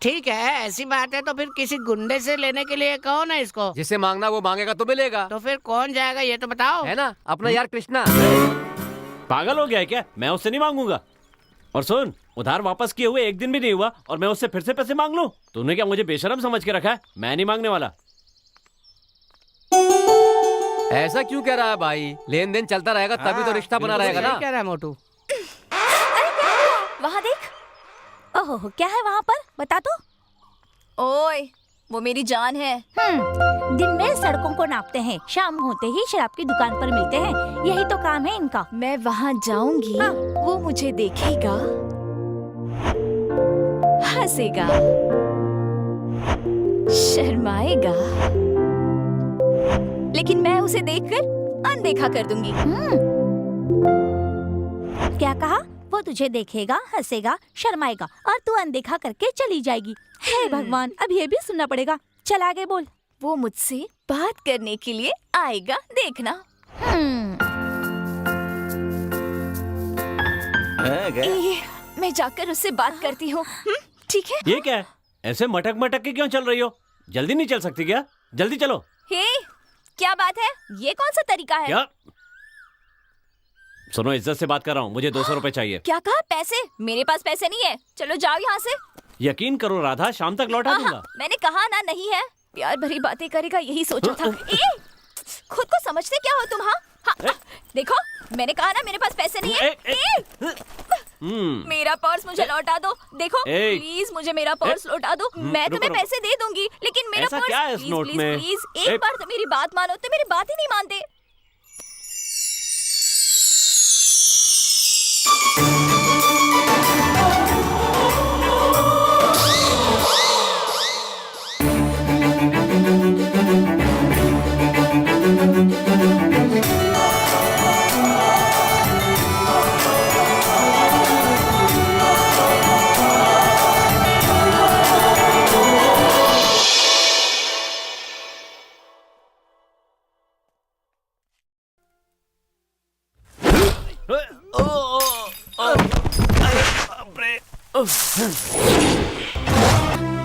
ठीक है, ऐसी बात है तो फिर किसी गुंडे से लेने के लिए कहो ना इसको। जिसे मांगना वो मांगेगा तो मिलेगा। तो फिर कौन जाएगा ये तो बताओ। है ना अपना यार कृष्णा। पागल हो गया है क्या? मैं उससे नहीं मांगूंगा। और सुन, उधार वापस किए हुए एक दिन भी नहीं हुआ और मैं उससे फिर से पैसे मांग लूं? तूने क्या मुझे बेशरम समझ के रखा है? मैं नहीं मांगने वाला। ऐसा क्यों कह रहा है भाई? लेन देन चलता रहेगा तभी तो रिश्ता बना रहेगा ना। क्या रहा है मोटू? वहाँ देख। ओह क्या है वहाँ पर, बता तो। ओए वो मेरी जान है। दिन में सड़कों को नापते हैं, शाम होते ही शराब की दुकान पर मिलते हैं। यही तो काम है इनका। मैं वहाँ जाऊंगी, वो मुझे देखेगा, हंसेगा, शर्माएगा, लेकिन मैं उसे देखकर अनदेखा कर दूंगी। क्या कहा? वो तुझे देखेगा, हंसेगा, शर्माएगा और तू अनदेखा करके चली जाएगी। हे भगवान, अब ये भी सुनना पड़ेगा। चल आगे बोल। वो मुझसे बात करने के लिए आएगा, देखना। मैं जाकर उससे बात करती हूँ, ठीक है? ये क्या है? ऐसे मटक मटक के क्यों चल रही हो? जल्दी नहीं चल सकती क्या? जल्दी चलो। हे, क्या बात है? ये कौन सा तरीका है? क्या? सुनो, इज्जत से बात कर रहा हूँ, मुझे 200 रुपए चाहिए। क्या कहा? पैसे? मेरे पास पैसे नहीं है, चलो जाओ यहाँ से। यकीन करो राधा, शाम तक लौटा दूंगा। मैंने कहा ना नहीं है। प्यार भरी बातें करेगा यही सोचा था। खुद को समझते क्या हो तुम? हाँ देखो, मैंने कहा ना मेरे पास पैसे नहीं है। मेरा पर्स मुझे लौटा दो। देखो प्लीज मुझे मेरा पर्स लौटा दो। मैं तुम्हें पैसे दे दूंगी, लेकिन मेरा पर्स क्या है इस नोट में? प्लीज एक बार तो मेरी बात मानो। तो मेरी बात ही नहीं मानते।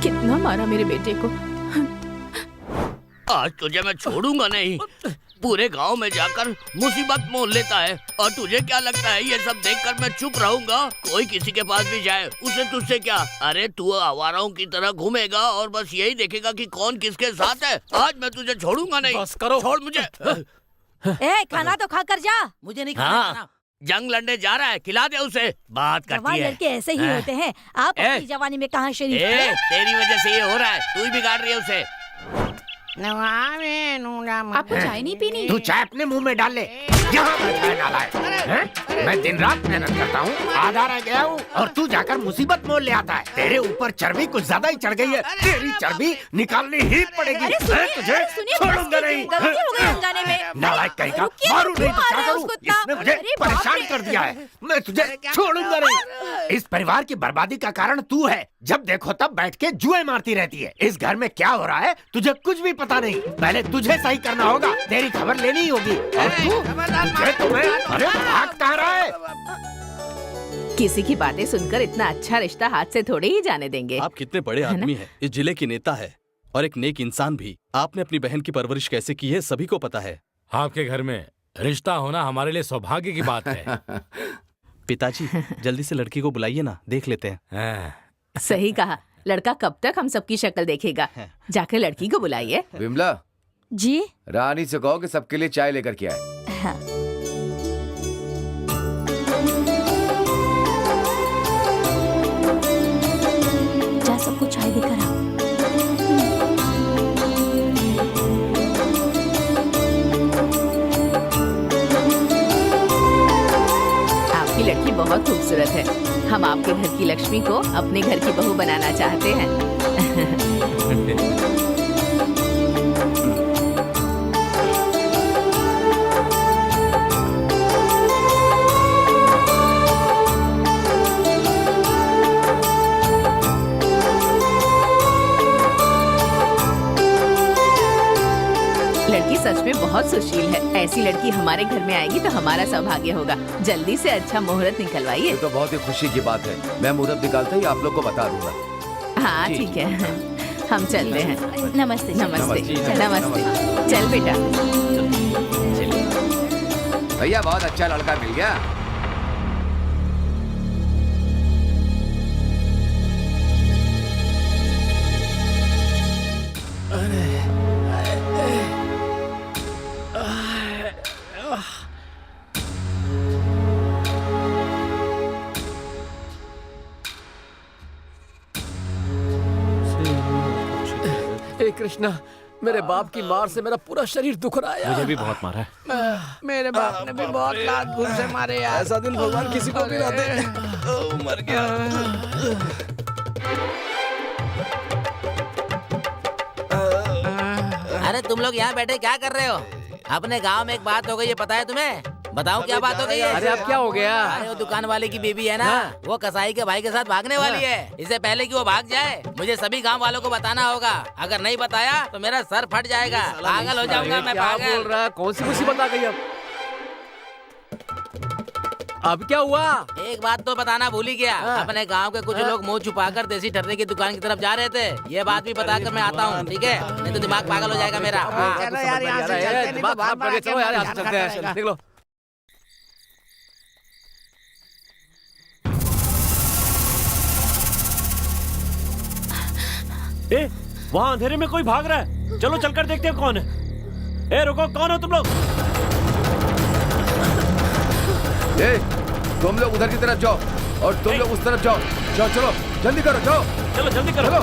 कितना मारा मेरे बेटे को। आज तुझे मैं छोड़ूंगा नहीं। पूरे गांव में जाकर मुसीबत मोल लेता है और तुझे क्या लगता है ये सब देखकर मैं चुप रहूंगा? कोई किसी के पास भी जाए उसे तुझसे क्या? अरे तू आवाराओं की तरह घूमेगा और बस यही देखेगा कि कौन किसके साथ है। आज मैं तुझे छोड़ूंगा नहीं। बस करो। छोड़ मुझे। ए, खाना तो खा कर जा। मुझे नहीं हाँ। खाना। जंग लड़ने जा रहा है, खिला दे उसे। बात जवान करती है। लड़के ऐसे ही होते हैं। आप अपनी जवानी में कहाँ शरीफ ए, थे? तेरी वजह से ये हो रहा है, तू ही बिगाड़ रही है उसे। आपको चाय नहीं पीनी? तू चाय अपने मुंह में डाल ले। यहाँ पर चाय डाला है? मैं दिन रात मेहनत करता हूँ, आधा रह गया हूँ और तू जाकर मुसीबत मोल ले आता है। तेरे ऊपर चर्बी कुछ ज्यादा ही चढ़ गई है। तेरी चर्बी निकालनी ही पड़ेगी। अरे सुनिए, तुझे छोड़ूंगा नहीं। गलती हो गई अनजाने में। नालायक कहीं का, मारू नहीं तो क्या करूँ? इसने मुझे परेशान कर दिया है। मैं तुझे छोड़ूंगा नहीं। इस परिवार की बर्बादी का कारण तू है। जब देखो तब बैठ के जुए मारती रहती है। इस घर में क्या हो रहा है तुझे कुछ भी पता नहीं। पहले तुझे सही करना होगा, तेरी खबर लेनी होगी। और तू तुम्हें अरे भाग कहाँ रहा है? किसी की बातें सुनकर इतना अच्छा रिश्ता हाथ से थोड़े ही जाने देंगे। आप कितने बड़े आदमी हैं, इस जिले के नेता है और एक नेक इंसान भी। आपने अपनी बहन की परवरिश कैसे की है सभी को पता है। आपके घर में रिश्ता होना हमारे लिए सौभाग्य की बात है। पिताजी जल्दी से लड़की को बुलाइए ना, देख लेते हैं। सही कहा, लड़का कब तक हम सबकी शक्ल देखेगा। जाकर लड़की को बुलाइए। विमला जी, रानी से कहो कि सबके लिए चाय लेकर के आए। हाँ। जा सबको चाय देकर आओ। आपकी लड़की बहुत खूबसूरत है। हम आपके घर की लक्ष्मी को अपने घर की बहू बनाना चाहते हैं। लड़की सच में बहुत सुशील है। ऐसी लड़की हमारे घर में आएगी तो हमारा सौभाग्य होगा। जल्दी से अच्छा मुहूर्त निकलवाइए। ये तो बहुत ही खुशी की बात है। मैं मुहूर्त निकालते ही आप लोग को बता दूंगा। हाँ ठीक है, हम चलते हैं। नमस्ते। नमस्ते नमस्ते। चल बेटा। भैया बहुत अच्छा लड़का मिल गया। हे कृष्णा, मेरे बाप की मार से मेरा पूरा शरीर दुख रहा है। मुझे भी बहुत मारा है। मेरे बाप ने भी बहुत लात घूर से मारे यार। ऐसा दिन भगवान किसी को भी ना दे। मर गया। अरे तुम लोग यहाँ बैठे क्या कर रहे हो? अपने गांव में एक बात हो गई है, पता है तुम्हें? बताओ क्या बात हो गई है? अरे अब क्या हो गया? अरे वो दुकान वाले की बेबी है ना, वो कसाई के भाई के साथ भागने वाली है। इससे पहले कि वो भाग जाए मुझे सभी गांव वालों को बताना होगा। अगर नहीं बताया तो मेरा सर फट जाएगा, पागल हो जाऊंगा मैं। क्या पागल बोल रहा है? कौन सी मुसीबत आ गई अब क्या हुआ? एक बात तो बताना भूल ही गया। अपने गांव के कुछ लोग मुंह छुपाकर देसी ठर्रे की दुकान की तरफ जा रहे थे। ये बात भी बताकर मैं आता हूँ, ठीक है? नहीं तो दिमाग पागल हो जाएगा मेरा। चलो यार यहाँ से चलते हैं, नहीं तो बात बढ़ा के हमारा ध्यान रखना पड़ेगा। निकलो। ए, वहाँ अंधेरे में कोई भाग रहा है। चलो चलकर देखते हैं कौन है। ए रुको, कौन हो तुम लोग? ए, तुम लोग उधर की तरफ जाओ और तुम लोग उस तरफ जाओ। जाओ चलो, जल्दी करो, जाओ। चलो जल्दी करो।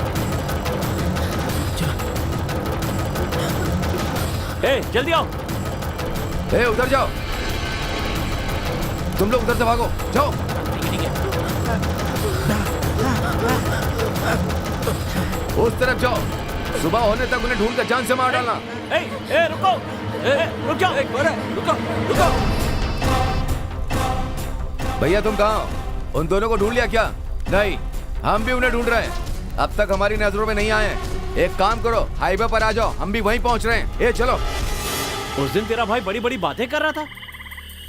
ए, जल्दी आओ। ए, उधर जाओ। तुम लोग उधर से भागो, जाओ। उस तरफ जाओ। सुबह होने तक उन्हें ढूंढ कर जान से मार डालना। ए, रुको। रुक जाओ। रुको, रुको। भैया तुम कहाँ हो? उन दोनों को ढूंढ लिया क्या? नहीं, हम भी उन्हें ढूंढ रहे हैं। अब तक हमारी नजरों में नहीं आए हैं। एक काम करो, हाईवे पर आ जाओ, हम भी वहीं पहुंच रहे हैं। ए चलो। उस दिन तेरा भाई बड़ी बड़ी बातें कर रहा था।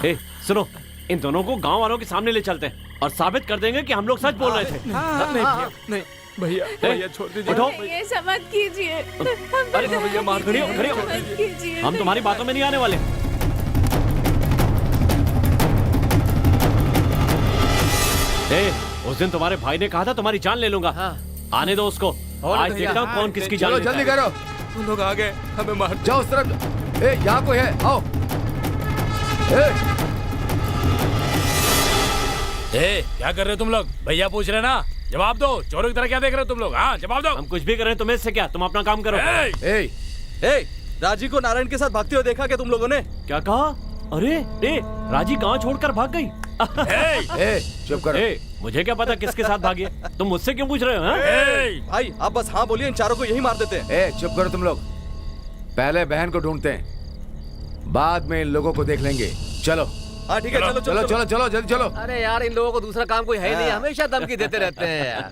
ए, सुनो, इन दोनों को गांव वालों के सामने ले चलते हैं और साबित कर देंगे कि हम लोग सच बोल रहे थे। नहीं भैया, भैया छोड़ दीजिए। उठो। ये समझ कीजिए। अरे भैया मार, खड़ी हो, खड़ी हो। हम तुम्हारी बातों में नहीं आने वाले। ए, उस दिन तुम्हारे भाई ने कहा था तुम्हारी जान ले लूंगा। आने दो उसको। आज देखता हूँ कौन किसकी जान लेता है। जल्दी करो। तुम लोग आ गए, हमें मार। जाओ उस तरफ। ए, यहाँ कोई है, आओ। ए, क्या कर रहे हो तुम लोग? भैया पूछ रहे ना, जवाब दो। चोरों की तरह क्या देख रहे हो तुम लोग? हाँ जवाब दो। हम कुछ भी कर रहे हैं, तुम्हें इससे क्या? तुम अपना काम करो। राजी को नारायण के साथ भागते हुए देखा क्या तुम लोगों ने? क्या कहा? अरे राजी कहाँ छोड़कर भाग गई? चुप करो। मुझे क्या पता किसके साथ भागी है? तुम मुझसे क्यों पूछ रहे हो? भाई आप बस हाँ बोलिए, इन चारों को यही मार देते हैं। चुप करो तुम लोग। पहले बहन को ढूंढते हैं, बाद में इन लोगों को देख लेंगे। चलो। हाँ ठीक है, चलो चलो चलो चलो जल्दी चलो। अरे यार, इन लोगों को दूसरा काम कोई है ही नहीं, हमेशा धमकी देते रहते हैं यार।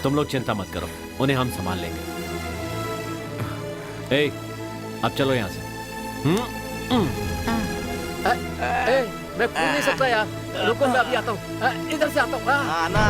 तुम लोग चिंता मत करो, उन्हें हम संभाल लेंगे। अब चलो यहाँ से। मैं कूद नहीं सकता यार, रुको मैं अभी आता हूँ। इधर से आता हूँ। आना।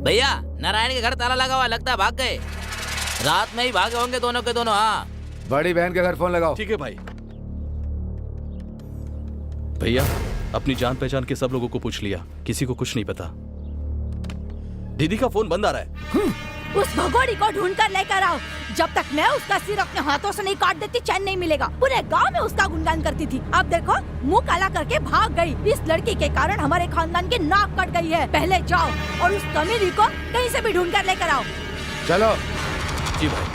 भैया नारायण के घर ताला लगा हुआ, लगता है भाग गए। रात में ही भागे होंगे दोनों के दोनों। हाँ बड़ी बहन के घर फोन लगाओ। ठीक है भाई। भैया अपनी जान पहचान के सब लोगों को पूछ लिया, किसी को कुछ नहीं पता। दीदी का फोन बंद आ रहा है। उस भगोड़ी को ढूंढ कर लेकर आओ। जब तक मैं उसका सिर अपने हाथों से नहीं काट देती चैन नहीं मिलेगा। पूरे गांव में उसका गुणगान करती थी, अब देखो मुंह काला करके भाग गई। इस लड़की के कारण हमारे खानदान की नाक कट गई है। पहले जाओ और उस कमीनी को कहीं से भी ढूंढ कर लेकर आओ। चलो। जी भाई।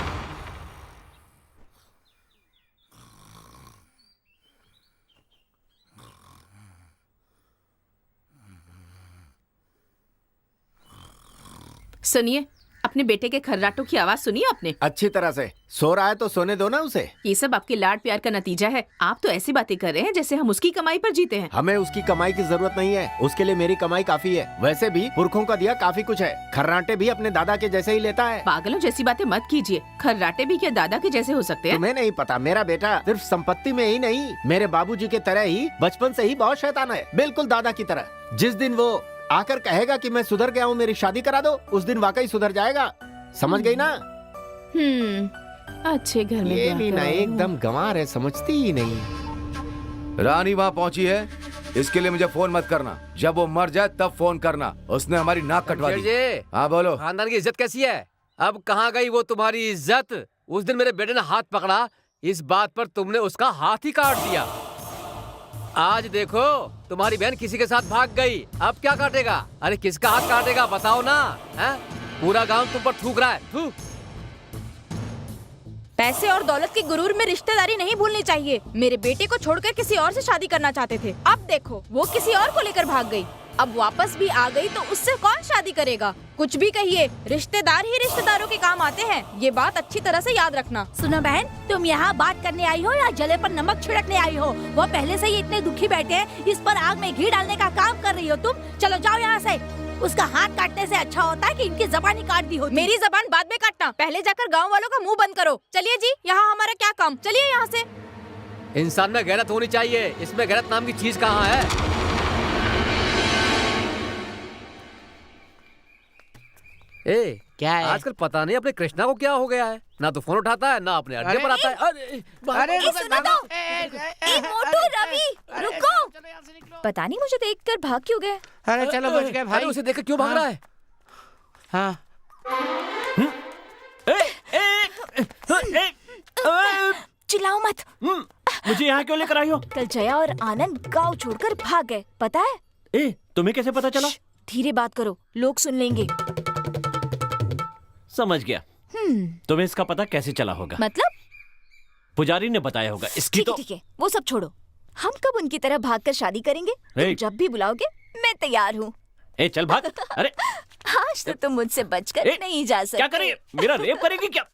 सुनिए, अपने बेटे के खर्राटों की आवाज सुनिए आपने? अच्छी तरह से। सो रहा है तो सोने दो ना उसे। ये सब आपके लाड प्यार का नतीजा है। आप तो ऐसी बातें कर रहे हैं जैसे हम उसकी कमाई पर जीते हैं। हमें उसकी कमाई की जरूरत नहीं है, उसके लिए मेरी कमाई काफी है। वैसे भी पुरखों का दिया काफी कुछ है। खर्राटे भी अपने दादा के जैसे ही लेता है। पागलों जैसी बातें मत कीजिए। खर्राटे भी क्या दादा के जैसे हो सकते हैं? तुम्हें नहीं पता, मेरा बेटा सिर्फ संपत्ति में ही नहीं, मेरे बाबूजी के तरह ही बचपन से ही बहुत शैतान है, बिल्कुल दादा की तरह। जिस दिन वो आकर कहेगा कि मैं सुधर गया हूँ, मेरी शादी करा दो, उस दिन वाकई सुधर जाएगा। समझ गई ना? अच्छे घर में ये भी ना एकदम गंवार है, समझती ही नहीं। रानी वहाँ पहुँची है, इसके लिए मुझे फोन मत करना। जब वो मर जाए तब फोन करना। उसने हमारी नाक कटवा दी। हाँ बोलो। खानदान की इज्जत कैसी है? अब कहाँ गई वो तुम्हारी इज्जत? उस दिन मेरे बेटे ने हाथ पकड़ा, इस बात पर तुमने उसका हाथ ही काट दिया। आज देखो तुम्हारी बहन किसी के साथ भाग गई, अब क्या काटेगा? अरे किसका हाथ काटेगा बताओ ना? है? पूरा गांव तुम पर थूक रहा है। थू। पैसे और दौलत की गुरूर में रिश्तेदारी नहीं भूलनी चाहिए। मेरे बेटे को छोड़कर किसी और से शादी करना चाहते थे, अब देखो वो किसी और को लेकर भाग गई। अब वापस भी आ गई तो उससे कौन शादी करेगा? कुछ भी कहिए, रिश्तेदार ही रिश्तेदारों के काम आते हैं, ये बात अच्छी तरह से याद रखना। सुनो बहन, तुम यहाँ बात करने आई हो या जले पर नमक छिड़कने आई हो? वो पहले से ही इतने दुखी बैठे हैं, इस पर आग में घी डालने का काम कर रही हो तुम। चलो जाओ यहाँ से। उसका हाथ काटने से अच्छा होता है कि इनकी जबान ही काट दी होती। मेरी जबान बाद में काटना, पहले जाकर गाँव वालों का मुँह बंद करो। चलिए जी, यहाँ हमारा क्या काम, चलिए यहाँ से। इंसान में गैरत होनी चाहिए, इसमें गैरत नाम की चीज कहाँ है? ए, क्या है? आजकल पता नहीं अपने कृष्णा को क्या हो गया है, ना तो फोन उठाता है ना अपने अड्डे पर आता है। अरे सुनो तो, मोटू, रवि, रुको। पता नहीं मुझे देखकर भाग क्यों गए। अरे चलो बच गए भाई। अरे उसे देखकर क्यों भाग रहा है? हाँ। चिल्ला चिल्लाओ मत। मुझे यहाँ क्यों लेकर आई हो? कल जया और आनंद गांव छोड़कर भाग गए, पता है? ए, तुम्हें कैसे पता चला? धीरे बात करो, लोग सुन लेंगे। समझ गया। तुम्हें इसका पता कैसे चला होगा? मतलब? पुजारी ने बताया होगा। इसकी तो ठीक है, वो सब छोड़ो। हम कब उनकी तरह भागकर शादी करेंगे? तुम जब भी बुलाओगे मैं तैयार हूँ। ए, चल भाग। अरे आज तो तुम मुझसे बचकर नहीं जा सकते। क्या करेगी? मेरा रेप करेगी क्या?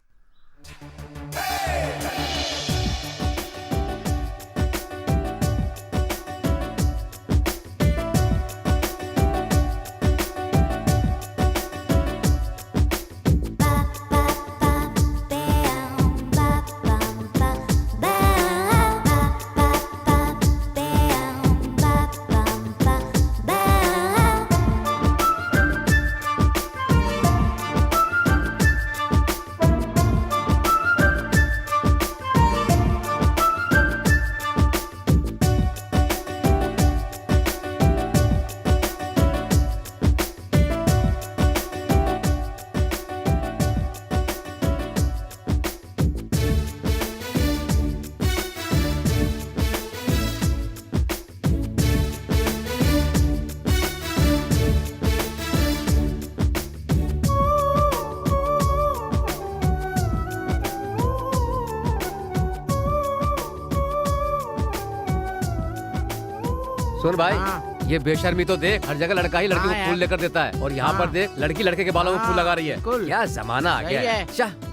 सुन भाई, ये बेशर्मी तो देख, हर जगह लड़का ही लड़की को फूल लेकर देता है और यहाँ पर देख लड़की लड़के के बालों में फूल लगा रही है। क्या जमाना आ गया है।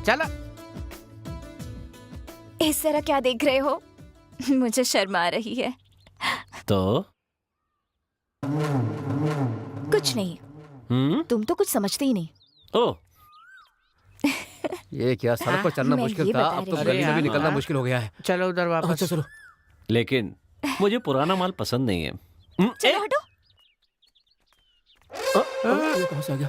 चलो। इस तरह क्या देख रहे हो? मुझे शर्म आ रही है। तो कुछ नहीं। तुम तो कुछ समझते ही नहीं। ओ ये क्या, सड़क पर चलना मुश्किल था, अब तो गली में भी निकलना मुश्किल हो गया है। चलो उधर वापस। चलो। लेकिन मुझे पुराना माल पसंद नहीं है। चलो हटो। ये कहाँ से आ गया?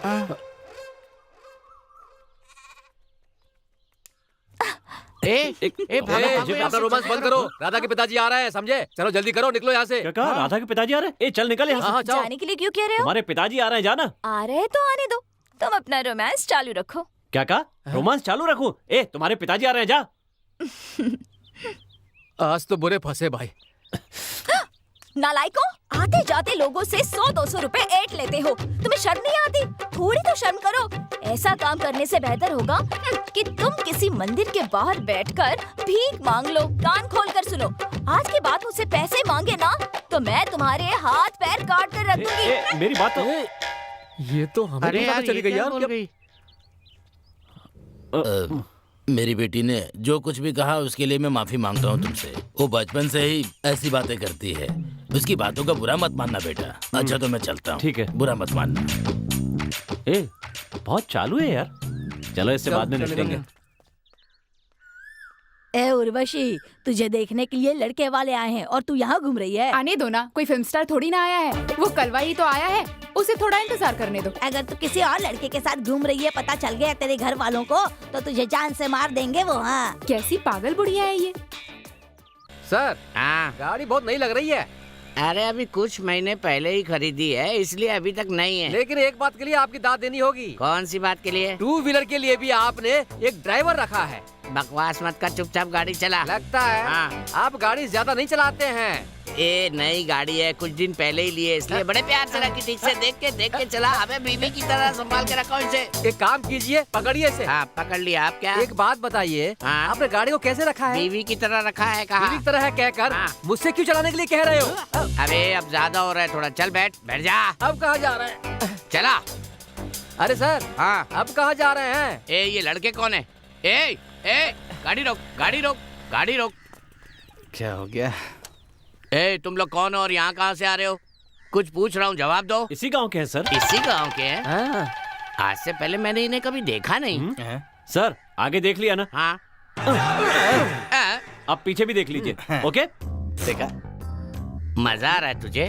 अपना रोमांस बंद करो, राधा के पिताजी आ रहे हैं, समझे? चलो जल्दी करो, निकलो यहाँ से। क्या कहा? राधा के पिताजी आ रहे हैं? ए, चल निकल यहाँ से। जाने के लिए क्यों कह रहे हो? तुम्हारे पिताजी आ रहे हैं, जाना। आ रहे हैं तो आने दो, तुम अपना रोमांस चालू रखो। क्या कहा? रोमांस चालू रखूं? ए, तुम्हारे पिताजी आ रहे हैं, जा। आज तो बुरे फंसे भाई। नालायकों, आते जाते लोगों से 100-200 रुपए ऐंठ लेते हो। तुम्हें शर्म नहीं आती? थोड़ी तो शर्म करो। ऐसा काम करने से बेहतर होगा कि तुम किसी मंदिर के बाहर बैठकर भीख मांग लो। कान खोल कर सुनो, आज के बाद मुझसे पैसे मांगे ना तो मैं तुम्हारे हाथ पैर काट कर रख दूंगी। मेरी बात तो। ये तो हमें पता चली गई यार। मेरी बेटी ने जो कुछ भी कहा उसके लिए मैं माफी मांगता हूँ तुमसे। वो बचपन से ही ऐसी बातें करती है। उसकी बातों का बुरा मत मानना बेटा। अच्छा तो मैं चलता हूँ। ठीक है, बुरा मत मानना। ए, बहुत चालू है यार। चलो इससे बाद में निपटेंगे। ए उर्वशी, तुझे देखने के लिए लड़के वाले आए हैं और तू यहाँ घूम रही है। आने दो ना, कोई फिल्म स्टार थोड़ी ना आया है। वो कलवा ही तो आया है, उसे थोड़ा इंतजार करने दो। अगर तू किसी और लड़के के साथ घूम रही है, पता चल गया तेरे घर वालों को, तो तुझे जान से मार देंगे वो। हाँ, कैसी पागल बुढ़िया है ये। सर, गाड़ी बहुत नई लग रही है। अरे अभी कुछ महीने पहले ही खरीदी है, इसलिए अभी तक नहीं है। लेकिन एक बात के लिए आपकी दाद देनी होगी। कौन सी बात के लिए? 2 व्हीलर के लिए भी आपने एक ड्राइवर रखा है। बकवास मत कर, चुपचाप गाड़ी चला। लगता है आप गाड़ी ज्यादा नहीं चलाते हैं। ए, नई गाड़ी है, कुछ दिन पहले ही लिए, इसलिए बड़े प्यार से रखी। ठीक से देख के चला। हमें बीवी की तरह संभाल के रखो इसे। एक काम कीजिए, पकड़िए इसे। हाँ, पकड़ लिया। आप क्या? एक बात बताइए, आपने गाड़ी को कैसे रखा है? बीवी की तरह रखा है। कहा बीवी की तरह है कहकर मुझसे क्यों चलाने के लिए कह रहे हो? अरे अब ज्यादा हो रहा है थोड़ा। चल बैठ जा। अब कहाँ जा रहे हैं? चला। अरे सर, हाँ, अब कहाँ जा रहे हैं? ए, ये लड़के कौन है? ए, गाड़ी रोक, गाड़ी रोक, गाड़ी रोक। क्या हो गया? ए, तुम लोग कौन हो और यहाँ कहाँ से आ रहे हो? कुछ पूछ रहा हूँ, जवाब दो। इसी गांव के हैं सर। इसी गांव के हैं? आज से पहले मैंने इन्हें कभी देखा नहीं। सर, आगे देख लिया ना? हाँ। अब पीछे भी देख लीजिए। ओके? देखा? मजा आ रहा है तुझे?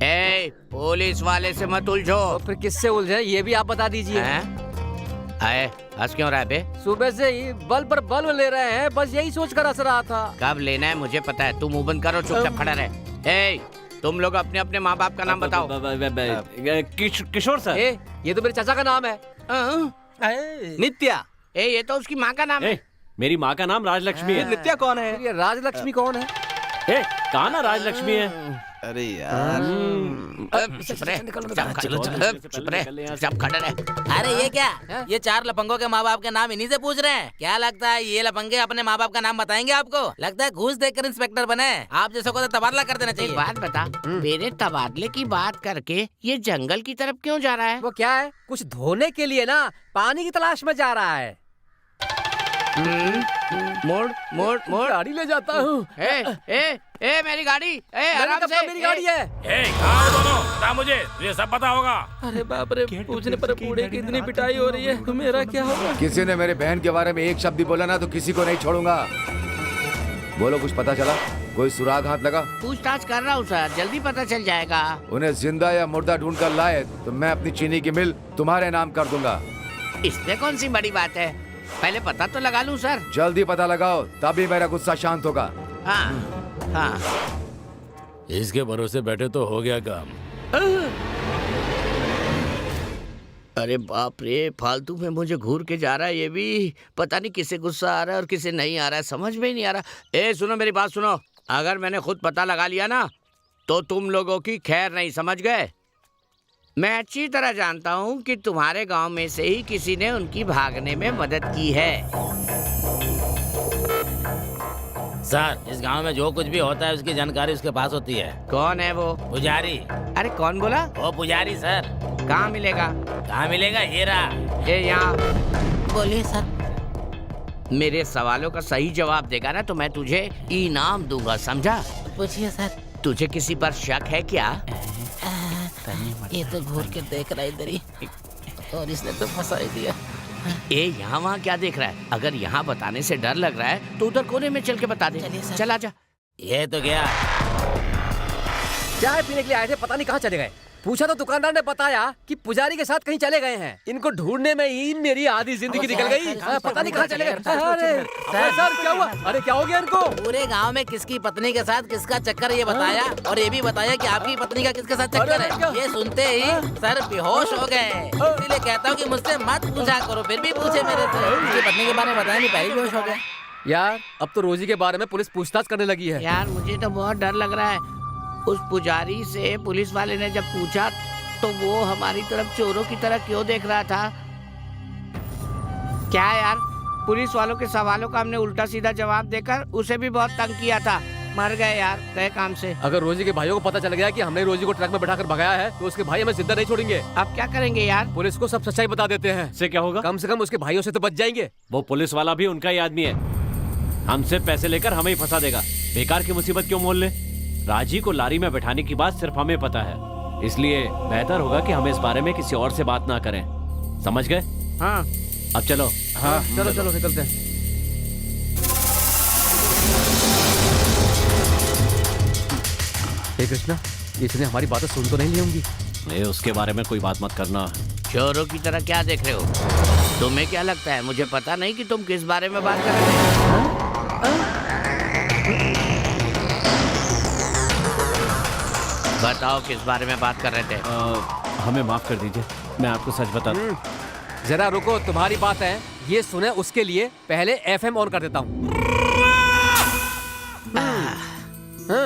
ए, पुलिस वाले से मत उलझो। तो फिर किससे उलझे ये भी आप बता दीजिए। आए, हंस क्यों रहा है बे? सुबह से ही बल्ब पर बल्ब ले रहे हैं, बस यही सोचकर हंस रहा था। कब लेना है मुझे पता है। तू मुंह बंद करो, चुपचाप खड़ा रहे। ए, तुम लोग अपने अपने माँ बाप का नाम बताओ। किशोर सर। ये तो मेरे चाचा का नाम है। नित्या। ए, ये तो उसकी माँ का नाम है। मेरी माँ का नाम राजलक्ष्मी है। नित्या कौन है? ये राजलक्ष्मी कौन है? ए, कहा ना राजलक्ष्मी है। अरे यार अरे ये क्या, ये 4 लफंगों के माँ बाप के नाम इन्हीं से पूछ रहे हैं? क्या लगता है ये लफंगे अपने माँ बाप का नाम बताएंगे आपको? लगता है घूस देकर इंस्पेक्टर बने। आप जैसे को तो तबादला कर देना चाहिए। बात बता, मेरे तबादले की बात करके ये जंगल की तरफ क्यों जा रहा है? वो क्या है, कुछ धोने के लिए ना, पानी की तलाश में जा रहा है। मोड़ मोड़ मोड़, गाड़ी ले जाता हूँ। ए मेरी गाड़ी, आराम से। मेरी गाड़ी है। कहाँ है दोनों? बता मुझे, तुझे सब पता होगा। अरे बाप रे, पूछने पर बूढ़े की इतनी पिटाई हो रही है, तो मेरा क्या होगा? किसी ने मेरे बहन के बारे में एक शब्द भी बोला ना तो किसी को नहीं छोड़ूंगा। बोलो, कुछ पता चला? कोई सुराग हाथ लगा? पूछताछ कर रहा हूँ सर, जल्दी पता चल जाएगा। उन्हें जिंदा या मुर्दा ढूंढ कर लाए तो मैं अपनी चीनी की मिल तुम्हारे नाम कर दूंगा। इसमें कौन सी बड़ी बात है, पहले पता तो लगा लूं सर। जल्दी पता लगाओ, तभी मेरा गुस्सा शांत होगा। हाँ। इसके भरोसे बैठे तो हो गया काम। अरे बाप रे, फालतू में मुझे घूर के जा रहा है ये भी। पता नहीं किसे गुस्सा आ रहा है और किसे नहीं आ रहा है, समझ में ही नहीं आ रहा। ए सुनो, मेरी बात सुनो, अगर मैंने खुद पता लगा लिया ना तो तुम लोगों की खैर नहीं, समझ गए? मैं अच्छी तरह जानता हूँ कि तुम्हारे गांव में से ही किसी ने उनकी भागने में मदद की है। सर, इस गांव में जो कुछ भी होता है उसकी जानकारी उसके पास होती है। कौन है वो? पुजारी। अरे कौन बोला? वो पुजारी सर। कहाँ मिलेगा? कहाँ मिलेगा? ये रहा। ये यहाँ। बोलिए सर। मेरे सवालों का सही जवाब देगा ना तो मैं तुझे इनाम दूंगा, समझा? पूछिए सर। तुझे किसी पर शक है क्या? ये तो घूर के देख रहा है इधर ही, और इसने तो फंसा ही दिया। ए यहाँ वहाँ क्या देख रहा है? अगर यहाँ बताने से डर लग रहा है तो उधर कोने में चल के बता दे। चल आजा। ये तो गया। चाय पीने के लिए आए थे, पता नहीं कहाँ चले गए। पूछा तो दुकानदार ने बताया कि पुजारी के साथ कहीं चले गए हैं। इनको ढूंढने में ही मेरी आधी जिंदगी निकल गई। पता नहीं कहाँ चले गए। अरे सर क्या हुआ? अरे क्या हो गया इनको? पूरे गांव में किसकी पत्नी के साथ किसका चक्कर ये बताया, और ये भी बताया कि आपकी पत्नी का किसके साथ चक्कर है। ये सुनते ही सर बेहोश हो गए। इसीलिए कहता हूँ कि मुझसे मत पूछा करो, फिर भी पूछे मेरे से। उसकी पत्नी के बारे में बताया नहीं, पहले बेहोश हो गए। यार अब तो रोजी के बारे में पुलिस पूछताछ करने लगी है। यार मुझे तो बहुत डर लग रहा है। उस पुजारी से पुलिस वाले ने जब पूछा तो वो हमारी तरफ चोरों की तरह क्यों देख रहा था? क्या यार, पुलिस वालों के सवालों का हमने उल्टा सीधा जवाब देकर उसे भी बहुत तंग किया था। मर गए यार, गए काम से। अगर रोजी के भाइयों को पता चल गया कि हमने रोजी को ट्रक में बैठाकर भगाया है तो उसके भाई हमें जिंदा नहीं छोड़ेंगे। अब क्या करेंगे यार? पुलिस को सब सच्चाई बता देते हैं। इससे क्या होगा? कम से कम उसके भाइयों से तो बच जाएंगे। वो पुलिस वाला भी उनका ही आदमी है, हमसे पैसे लेकर हमें ही फंसा देगा। बेकार की मुसीबत क्यों मोल ले? राजी को लारी में बैठाने की बात सिर्फ हमें पता है, इसलिए बेहतर होगा कि हम इस बारे में किसी और से बात ना करें। समझ गए? हाँ। अब चलो। हाँ चलो चलो निकलते हैं। हे कृष्णा, इसने हमारी बातें सुन तो नहीं ली होंगी? नहीं, उसके बारे में कोई बात मत करना। चोरों की तरह क्या देख रहे हो? तुम्हें क्या लगता है मुझे पता नहीं कि तुम किस बारे में बात कर रहे हो? बताओ किस बारे में बात कर रहे थे? हमें माफ कर दीजिए, मैं आपको सच बता दूं। जरा रुको, तुम्हारी बात है ये सुने, उसके लिए पहले FM ऑन कर देता हूँ।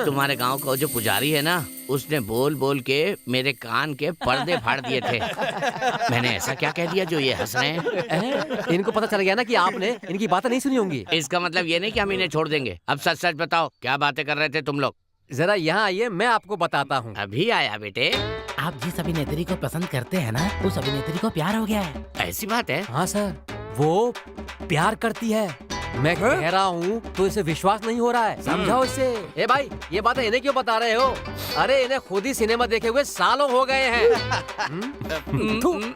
तुम्हारे गांव का जो पुजारी है ना, उसने बोल बोल के मेरे कान के पर्दे फाड़ दिए थे। मैंने ऐसा क्या कह दिया जो ये हंस रहे हैं? इनको पता चल गया ना कि आपने इनकी बातें नहीं सुनी होंगी। इसका मतलब ये नहीं कि हम इन्हें छोड़ देंगे। अब सच सच बताओ, क्या बातें कर रहे थे तुम लोग? जरा यहाँ आइए, मैं आपको बताता हूँ। अभी आया बेटे। आप जिस अभिनेत्री को पसंद करते हैं ना, उस अभिनेत्री को प्यार हो गया है। ऐसी बात है? हाँ सर, वो प्यार करती है। मैं कह रहा हूँ तो इसे विश्वास नहीं हो रहा है, समझाओ इसे। ए भाई, ये बातें इन्हें क्यों बता रहे हो? अरे इन्हें खुद ही सिनेमा देखे हुए सालों हो गए हैं। दूर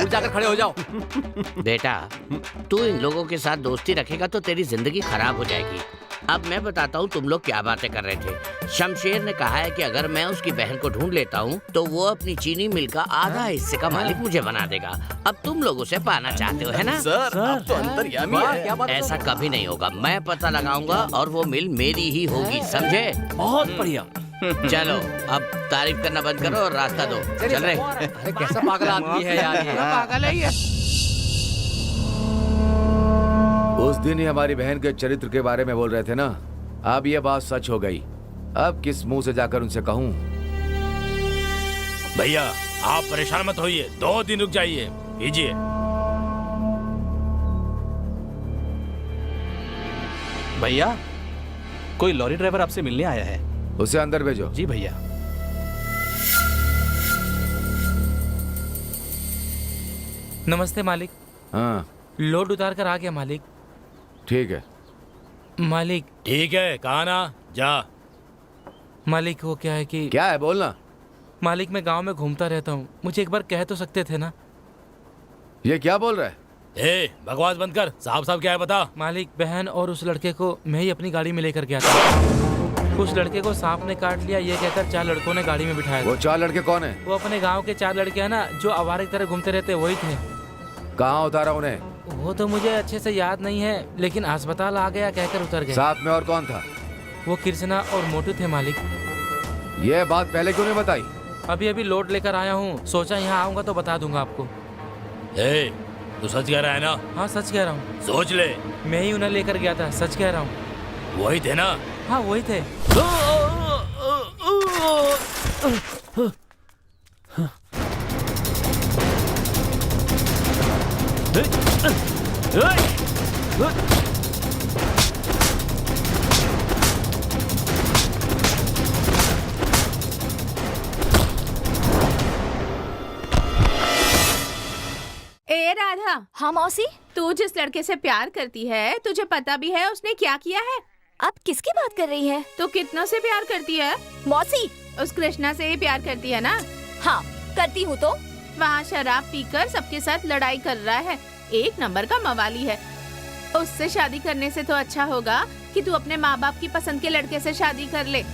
जाकर खड़े हो जाओ। बेटा, तू इन लोगों के साथ दोस्ती रखेगा तो तेरी जिंदगी खराब हो जाएगी। अब मैं बताता हूँ तुम लोग क्या बातें कर रहे थे। शमशेर ने कहा है कि अगर मैं उसकी बहन को ढूंढ लेता हूँ तो वो अपनी चीनी मिल का आधा हिस्से का मालिक मुझे बना देगा। अब तुम लोग उसे पाना चाहते हो, है ना? सर, आप तो अंतर्यामी हैं। ऐसा कभी नहीं होगा, मैं पता लगाऊंगा और वो मिल मेरी ही होगी, समझे? बहुत बढ़िया। चलो अब तारीफ करना बंद करो और रास्ता दो। चल रहे। अरे कैसा पागल आदमी है यार ये। पागल है ये। उस दिन ही हमारी बहन के चरित्र के बारे में बोल रहे थे ना, अब ये बात सच हो गई। अब किस मुंह से जाकर उनसे कहूँ? भैया आप परेशान मत होइए, 2 दिन रुक जाइए, कीजिए। भैया कोई लॉरी ड्राइवर आपसे मिलने आया है। उसे अंदर भेजो। जी भैया। नमस्ते मालिक। हाँ लोड उतार कर आ गया मालिक। ठीक है मालिक। ठीक है, कहा ना, जा। मालिक वो क्या है कि क्या है बोलना। मालिक मैं गांव में घूमता रहता हूँ, मुझे एक बार कह तो सकते थे ना। ये क्या बोल रहा है? ए, बकवास बंद कर, साहब साहब क्या है बता। मालिक बहन और उस लड़के को मैं ही अपनी गाड़ी में लेकर गया था। उस लड़के को सांप ने काट लिया ये कहकर 4 लड़कों ने गाड़ी में बिठाया। वो 4 लड़के कौन है? वो अपने गाँव के 4 लड़के हैं ना, जो आवारे की तरह घूमते रहते, वही थे। कहाँ उतारा उन्हें? वो तो मुझे अच्छे से याद नहीं है, लेकिन अस्पताल आ गया कहकर उतर गए। साथ में और कौन था? वो कृष्णा और मोटू थे मालिक। ये बात पहले क्यों नहीं बताई? अभी लोड लेकर आया हूँ, सोचा यहाँ आऊंगा तो बता दूंगा आपको। ए, तू सच कह रहा है ना? हाँ सच कह रहा हूँ। सोच ले, मैं ही उन्हें लेकर गया था, सच कह रहा हूँ। वही थे ना? हाँ वही थे। ए राधा। हाँ मौसी। तू जिस लड़के से प्यार करती है, तुझे पता भी है उसने क्या किया है? आप किसकी बात कर रही हैं? तू कितनों से प्यार करती है? मौसी उस कृष्णा से ही प्यार करती है ना? हाँ करती हूँ। तो वहाँ शराब पीकर सबके साथ लड़ाई कर रहा है, 1 नंबर का मवाली है। उससे शादी करने से तो अच्छा होगा कि तू अपने माँ बाप की पसंद के लड़के से शादी कर ले।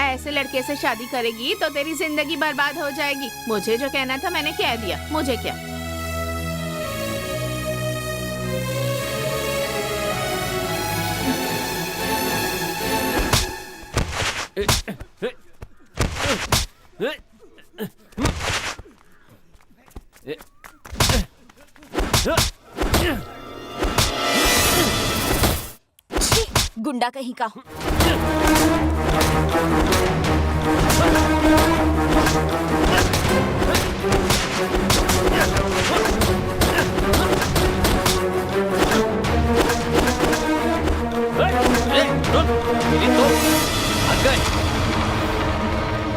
ऐसे लड़के से शादी करेगी तो तेरी जिंदगी बर्बाद हो जाएगी। मुझे जो कहना था मैंने कह दिया, मुझे क्या। गुंडा कहीं का।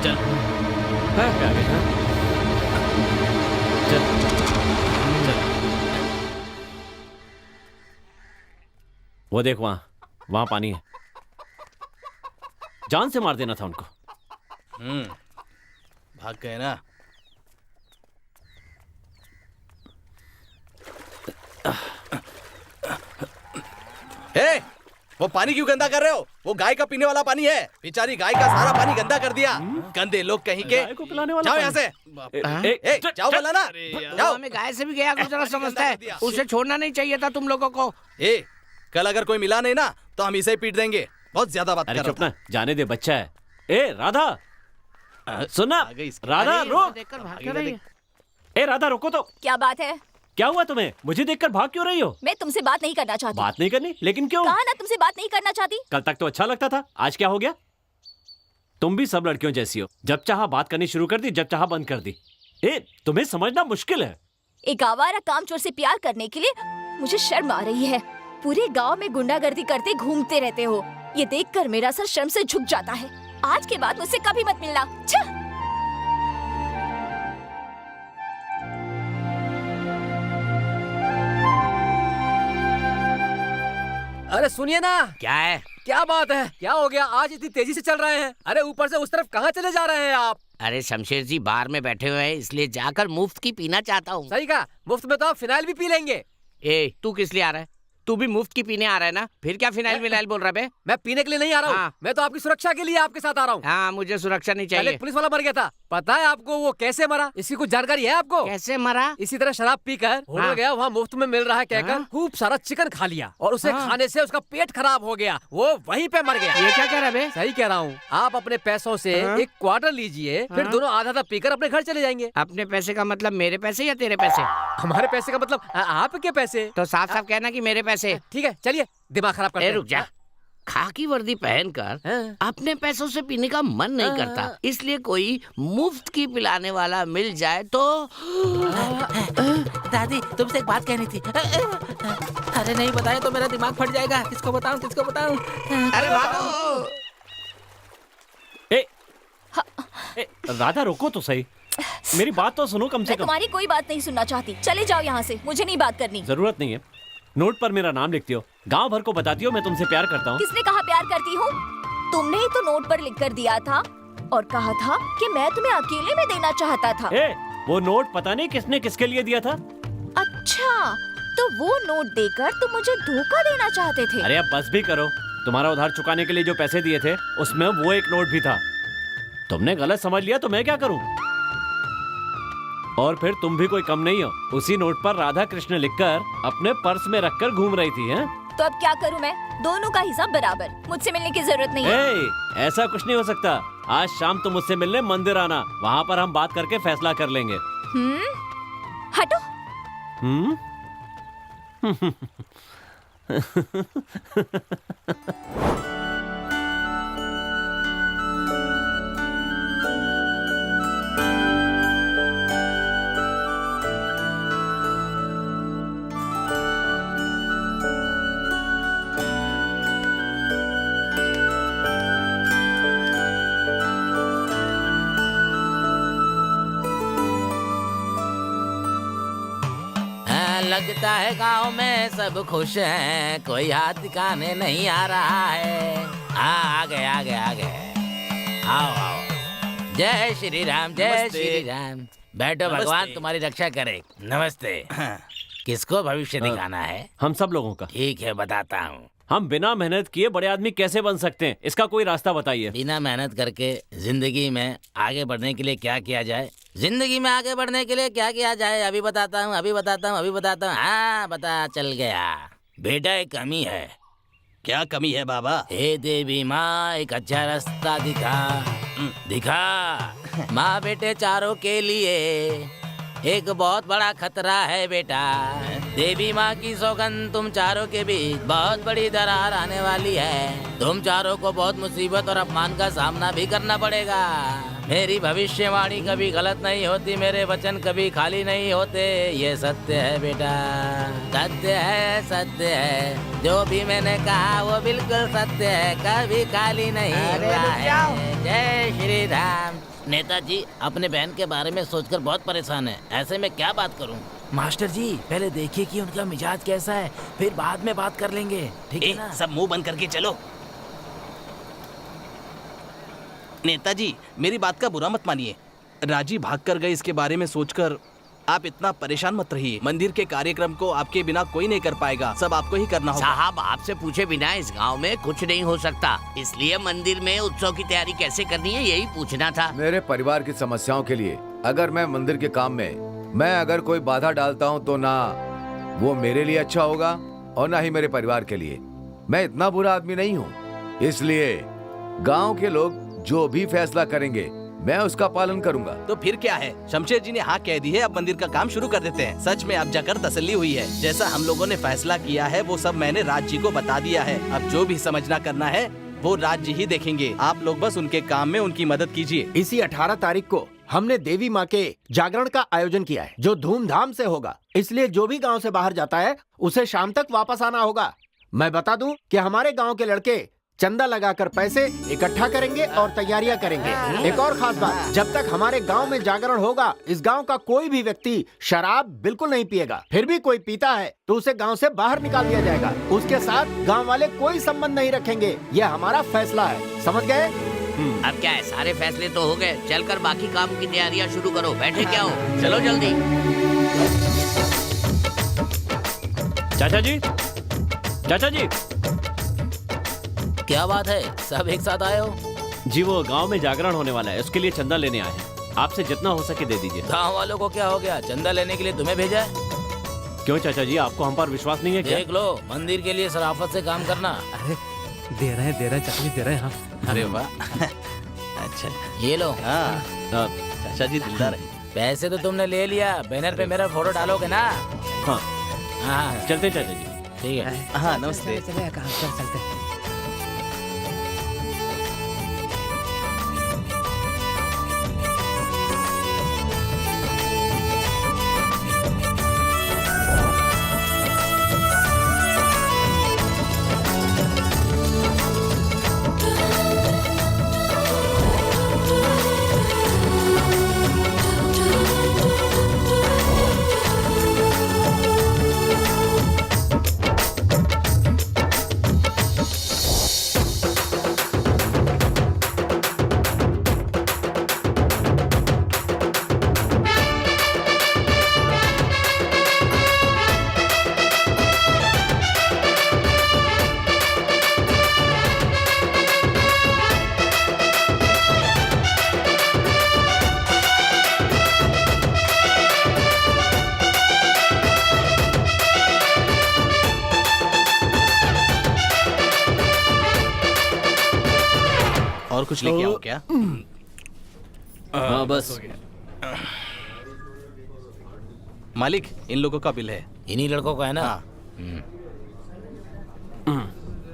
चल वो देख वहां पानी है, जान से मार देना था उनको। भाग गए ना। ए, वो पानी क्यों गंदा कर रहे हो? वो गाय का पीने वाला पानी है। बेचारी गाय का सारा पानी गंदा कर दिया। गंदे लोग कहीं के। गाय को पिलाने वाला जाओ यहाँ से। जाओ बोला ना, जाओ। हमें गाय से भी गया गुजरा समझता है, उसे छोड़ना नहीं चाहिए था तुम लोगों को। कल अगर कोई मिला नहीं ना तो हम इसे पीट देंगे। बहुत ज्यादा बात कर रहा चुप ना, जाने दे, बच्चा है। ए राधा सुनना, राधा रुक। ए राधा रुको तो। क्या बात है? क्या हुआ तुम्हें? मुझे देखकर भाग क्यों रही हो? मैं तुमसे बात नहीं करना चाहती। बात नहीं करनी? लेकिन क्यों? कहा ना तुमसे बात नहीं करना चाहती। कल तक तो अच्छा लगता था, आज क्या हो गया? तुम भी सब लड़कियों जैसी हो, जब चाहा बात करनी शुरू कर दी, जब चाहा बंद कर दी। तुम्हें समझना मुश्किल है। एक आवारा कामचोर से प्यार करने के लिए मुझे शर्म आ रही है। पूरे गांव में गुंडागर्दी करते घूमते रहते हो, ये देखकर मेरा सर शर्म से झुक जाता है। आज के बाद मुझसे कभी मत मिलना। अरे सुनिए ना। क्या है? क्या बात है? क्या हो गया? आज इतनी तेजी से चल रहे हैं? अरे ऊपर से उस तरफ कहाँ चले जा रहे हैं आप? अरे शमशेर जी बार में बैठे हुए हैं, इसलिए जाकर मुफ्त की पीना चाहता हूँ। सही कहा, मुफ्त में तो आप फिनाइल भी पी लेंगे। तू किस लिए आ रहा है? तू भी मुफ्त की पीने आ रहा है ना? फिर क्या फिनाइल विनाइल बोल रहा है? मैं पीने के लिए नहीं आ रहा हूँ। मैं तो आपकी सुरक्षा के लिए आपके साथ आ रहा हूँ। हाँ मुझे सुरक्षा नहीं चाहिए। पुलिस वाला मर गया था, पता है आपको वो कैसे मरा? इसकी कुछ जानकारी है आपको? कैसे मरा? इसी तरह शराब पीकर होटल गया, वहाँ मुफ्त में मिल रहा है कहकर खूब सारा चिकन खा लिया और उसे खाने से उसका पेट खराब हो गया, वो वहीं पे मर गया। ये क्या कह रहा है? सही कह रहा हूँ। आप अपने पैसों से एक क्वार्टर लीजिए, फिर दोनों आधा आधा पीकर अपने घर चले जाएंगे। अपने पैसे का मतलब मेरे पैसे या तेरे पैसे? हमारे पैसे का मतलब आपके पैसे। तो साफ साफ कहना कि मेरे पैसे। ठीक है चलिए, दिमाग खराब करते हैं। रुक जा, खाकी वर्दी पहनकर अपने पैसों से पीने का मन नहीं करता, इसलिए कोई मुफ्त की पिलाने वाला मिल जाए तो। दादी तुमसे एक बात कहनी थी। अरे नहीं बताया तो मेरा दिमाग फट जाएगा। किसको बताऊं किसको बताऊं? अरे भागो। राधा रोको तो सही, मेरी बात तो सुनो कम से मैं कम। तुम्हारी कोई बात नहीं सुनना चाहती, चले जाओ यहाँ से, मुझे नहीं बात करनी। जरूरत नहीं है, नोट पर मेरा नाम लिखती हो, गांव भर को बताती हो मैं तुमसे प्यार करता हूँ। किसने कहा प्यार करती हूँ? तुमने ही तो नोट पर लिख कर दिया था और कहा था कि मैं तुम्हें अकेले में देना चाहता था। वो नोट पता नहीं किसने किसके लिए दिया था। अच्छा, तो वो नोट देकर तुम मुझे धोखा देना चाहते थे? अरे अब बस भी करो, तुम्हारा उधार चुकाने के लिए जो पैसे दिए थे उसमें वो एक नोट भी था। तुमने गलत समझ लिया तो मैं क्या करूं? और फिर तुम भी कोई कम नहीं हो, उसी नोट पर राधा कृष्ण लिखकर अपने पर्स में रखकर घूम रही थी। हैं? तो अब क्या करूं मैं? दोनों का हिसाब बराबर, मुझसे मिलने की जरूरत नहीं है। ऐसा कुछ नहीं हो सकता। आज शाम तुम मुझसे मिलने मंदिर आना, वहाँ पर हम बात करके फैसला कर लेंगे। हटो। लगता है गांव में सब खुश हैं, कोई हाथ दिखाने नहीं आ रहा है। आ गए आ गए आ गए, आओ आओ। जय श्री राम, जय श्री राम। बैठो, भगवान तुम्हारी रक्षा करे। नमस्ते। किसको भविष्य दिखाना है? हम सब लोगों का। ठीक है, बताता हूँ। हम बिना मेहनत किए बड़े आदमी कैसे बन सकते हैं, इसका कोई रास्ता बताइए। बिना मेहनत करके जिंदगी में आगे बढ़ने के लिए क्या किया जाए? जिंदगी में आगे बढ़ने के लिए क्या किया जाए अभी बताता हूँ, अभी बताता हूँ, अभी बताता हूँ। हाँ, पता चल गया। बेटा एक कमी है। क्या कमी है बाबा? हे देवी माँ, एक अच्छा रास्ता दिखा दिखा। माँ बेटे चारों के लिए एक बहुत बड़ा खतरा है बेटा। देवी माँ की सौगंध, तुम चारों के बीच बहुत बड़ी दरार आने वाली है। तुम चारों को बहुत मुसीबत और अपमान का सामना भी करना पड़ेगा। मेरी भविष्यवाणी कभी गलत नहीं होती, मेरे वचन कभी खाली नहीं होते। ये सत्य है बेटा, सत्य है, सत्य है। जो भी मैंने कहा वो बिल्कुल सत्य है, कभी खाली नहीं हुआ है। जय श्री राम। नेताजी अपने बहन के बारे में सोचकर बहुत परेशान है, ऐसे में क्या बात करूं? मास्टर जी पहले देखिए कि उनका मिजाज कैसा है, फिर बाद में बात कर लेंगे, ठीक है ना? सब मुंह बंद करके चलो। नेताजी मेरी बात का बुरा मत मानिए, राजी भाग कर गए इसके बारे में सोचकर आप इतना परेशान मत रहिए। मंदिर के कार्यक्रम को आपके बिना कोई नहीं कर पाएगा, सब आपको ही करना होगा। साहब आपसे पूछे बिना इस गांव में कुछ नहीं हो सकता, इसलिए मंदिर में उत्सव की तैयारी कैसे करनी है यही पूछना था। मेरे परिवार की समस्याओं के लिए अगर मैं मंदिर के काम में अगर कोई बाधा डालता हूँ तो ना वो मेरे लिए अच्छा होगा और ना ही मेरे परिवार के लिए। मैं इतना बुरा आदमी नहीं हूँ, इसलिए गाँव के लोग जो भी फैसला करेंगे मैं उसका पालन करूंगा। तो फिर क्या है, शमशेर जी ने हाँ कह दी है, अब मंदिर का काम शुरू कर देते हैं। सच में अब जाकर तसल्ली हुई है। जैसा हम लोगों ने फैसला किया है वो सब मैंने राज जी को बता दिया है। अब जो भी समझना करना है वो राज जी ही देखेंगे, आप लोग बस उनके काम में उनकी मदद कीजिए। इसी 18 तारीख को हमने देवी माँ के जागरण का आयोजन किया है जो धूमधाम से होगा, इसलिए जो भी गाँव से बाहर जाता है उसे शाम तक वापस आना होगा। मैं बता दूं कि हमारे गाँव के लड़के चंदा लगाकर पैसे इकट्ठा करेंगे और तैयारियां करेंगे। एक और खास बात, जब तक हमारे गांव में जागरण होगा इस गांव का कोई भी व्यक्ति शराब बिल्कुल नहीं पिएगा। फिर भी कोई पीता है तो उसे गांव से बाहर निकाल दिया जाएगा। उसके साथ गांव वाले कोई संबंध नहीं रखेंगे, यह हमारा फैसला है, समझ गए? अब क्या है, सारे फैसले तो हो गए, चलकर बाकी काम की तैयारियां शुरू करो। बैठे क्या हो, चलो जल्दी। चाचा जी, चाचा जी। क्या बात है, सब एक साथ आए हो? जी वो गांव में जागरण होने वाला है, उसके लिए चंदा लेने आए हैं। आपसे जितना हो सके दे दीजिए। गाँव वालों को क्या हो गया, चंदा लेने के लिए तुम्हें भेजा है? क्यों चाचा जी, आपको हम पर विश्वास नहीं है क्या? देख लो, मंदिर के लिए शराफत से काम करना। अरे दे रहे हैं चाचा जी, दे रहे हैं। हाँ अरे वाह अच्छा ये लो। हाँ चाचा जी दिलदार है। पैसे तो तुमने ले लिया, बैनर पे मेरा फोटो डालोगे ना? हाँ हाँ चलते चाचा जी। ठीक है। हाँ नमस्ते। चलते। और कुछ लेके आओ क्या? हाँ बस। मालिक, इन लोगों का बिल है। इन्हीं लड़कों का है ना?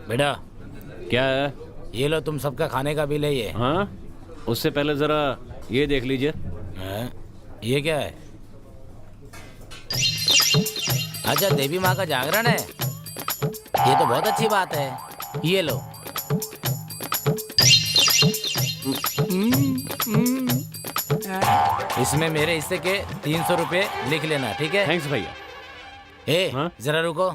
बेटा क्या है? ये लो, तुम सबका खाने का बिल है ये। हाँ उससे पहले जरा ये देख लीजिए। ये क्या है? अच्छा, देवी माँ का जागरण है, ये तो बहुत अच्छी बात है। ये लो। इसमें मेरे हिस्से के 300 रुपए लिख लेना, ठीक है? थैंक्स भैया। जरा रुको,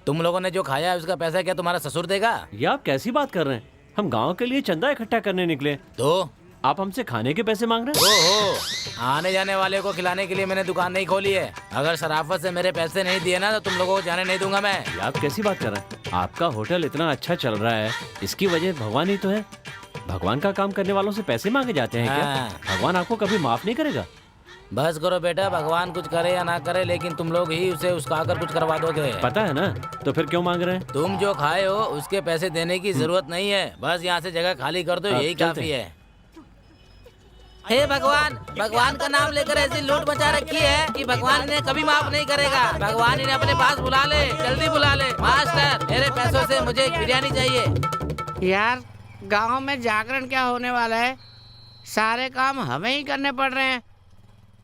तुम लोगों ने जो खाया है उसका पैसा क्या तुम्हारा ससुर देगा? ये आप कैसी बात कर रहे हैं? हम गांव के लिए चंदा इकट्ठा करने निकले, तो आप हमसे खाने के पैसे मांग रहे हैं? ओहो, आने जाने वाले को खिलाने के लिए मैंने दुकान नहीं खोली है। अगर शराफत से मेरे पैसे नहीं दिए ना तो तुम लोगों को जाने नहीं दूंगा मैं। ये आप कैसी बात कर रहे हैं? आपका होटल इतना अच्छा चल रहा है, इसकी वजह भगवान ही तो है। भगवान का काम करने वालों से पैसे मांगे जाते हैं क्या? भगवान आपको कभी माफ नहीं करेगा। बस करो बेटा, भगवान कुछ करे या ना करे, लेकिन तुम लोग ही उसे उसका आकर कुछ करवा दोगे। पता है ना, तो फिर क्यों मांग रहे हैं? तुम जो खाए हो उसके पैसे देने की जरूरत नहीं है, बस यहाँ से जगह खाली कर दो, यही काफी है। हे भगवान, भगवान का नाम लेकर ऐसी लूट मचा रखी है कि भगवान इन्हें कभी माफ नहीं करेगा। भगवान इन्हें अपने पास बुला ले, जल्दी बुला ले। मास्टर, मेरे पैसों से मुझे एक बिरयानी चाहिए। यार, गांव में जागरण क्या होने वाला है? सारे काम हमें ही करने पड़ रहे हैं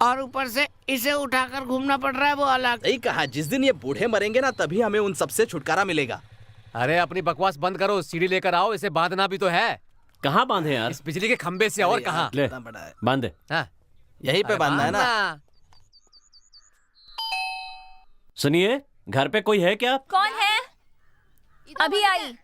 और ऊपर से इसे उठाकर घूमना पड़ रहा है, वो अलग। सही कहा, जिस दिन ये बूढ़े मरेंगे ना तभी हमें उन सबसे छुटकारा मिलेगा। अरे अपनी बकवास बंद करो, सीढ़ी लेकर आओ, इसे बांधना भी तो है। कहाँ बांधे यार? इस बिजली के खंबे से और कहाँ? ले बांधे। हाँ। यहीं पे बांधना है ना? सुनिए, घर पे कोई है क्या? कौन है? अभी आई।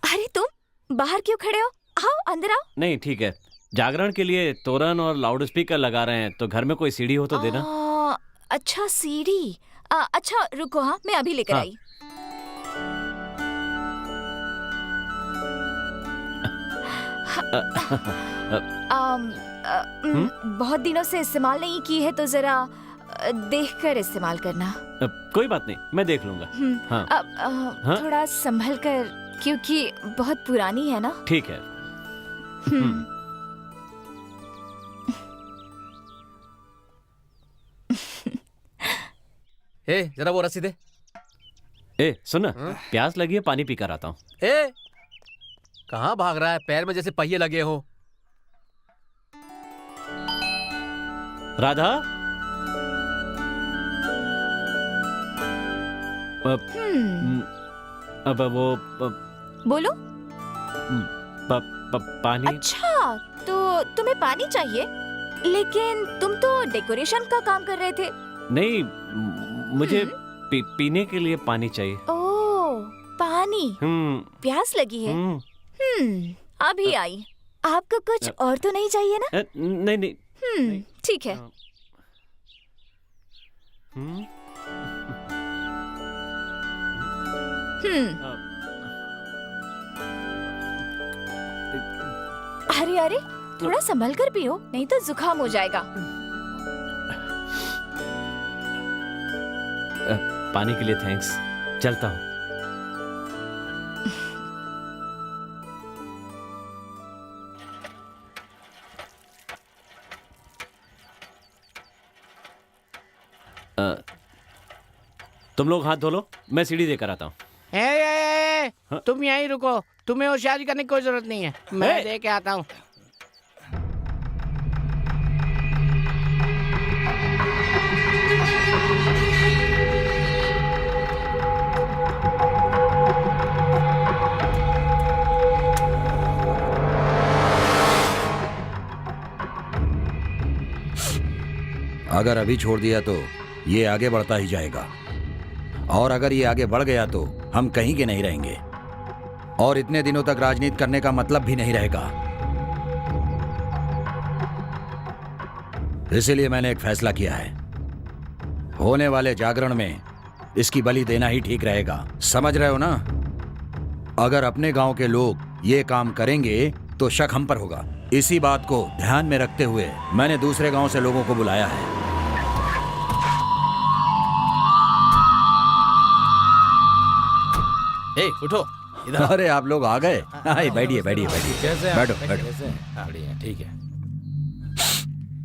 अरे तुम बाहर क्यों खड़े हो? आओ अंदर आओ। नहीं ठीक है, जागरण के लिए तोरण और लाउड स्पीकर लगा रहे हैं, तो घर में कोई सीढ़ी हो तो देना। अच्छा सीढ़ी, अच्छा रुको, हाँ मैं अभी लेकर आई। बहुत दिनों से इस्तेमाल नहीं की है, तो जरा देखकर इस्तेमाल करना। कोई बात नहीं, मैं देख लूंगा। हाँ। हाँ? थोड़ा संभल कर, क्योंकि बहुत पुरानी है ना। ठीक है। जरा वो रस्सी दे। सुन, प्यास लगी है, पानी पी कर आता हूँ। कहाँ भाग रहा है? पैर में जैसे पहिए लगे हो। राधा, अब वो बोलो। पानी। अच्छा, तो तुम्हें पानी चाहिए, लेकिन तुम तो डेकोरेशन का काम कर रहे थे। नहीं, मुझे पीने के लिए पानी चाहिए। ओह, पानी। प्यास लगी है। अभी आई। आपको कुछ और तो नहीं चाहिए ना? नहीं नहीं। ठीक है। अरे अरे, थोड़ा संभल कर पियो, नहीं तो जुकाम हो जाएगा। पानी के लिए थैंक्स, चलता हूँ। तुम लोग हाथ धो लो, मैं सीढ़ी देकर आता हूँ। तुम यहीं रुको, तुम्हें होशियारी करने की कोई जरूरत नहीं है, मैं दे के आता हूँ। अगर अभी छोड़ दिया तो ये आगे बढ़ता ही जाएगा, और अगर ये आगे बढ़ गया तो हम कहीं के नहीं रहेंगे, और इतने दिनों तक राजनीति करने का मतलब भी नहीं रहेगा। इसीलिए मैंने एक फैसला किया है, होने वाले जागरण में इसकी बलि देना ही ठीक रहेगा। समझ रहे हो ना? अगर अपने गांव के लोग ये काम करेंगे तो शक हम पर होगा। इसी बात को ध्यान में रखते हुए मैंने दूसरे गांव से लोगों को बुलाया है। उठो इधर। अरे आप लोग आ गए? बैठिए बैठिए बैठिए, बैठो बैठो। बढ़िया, ठीक है।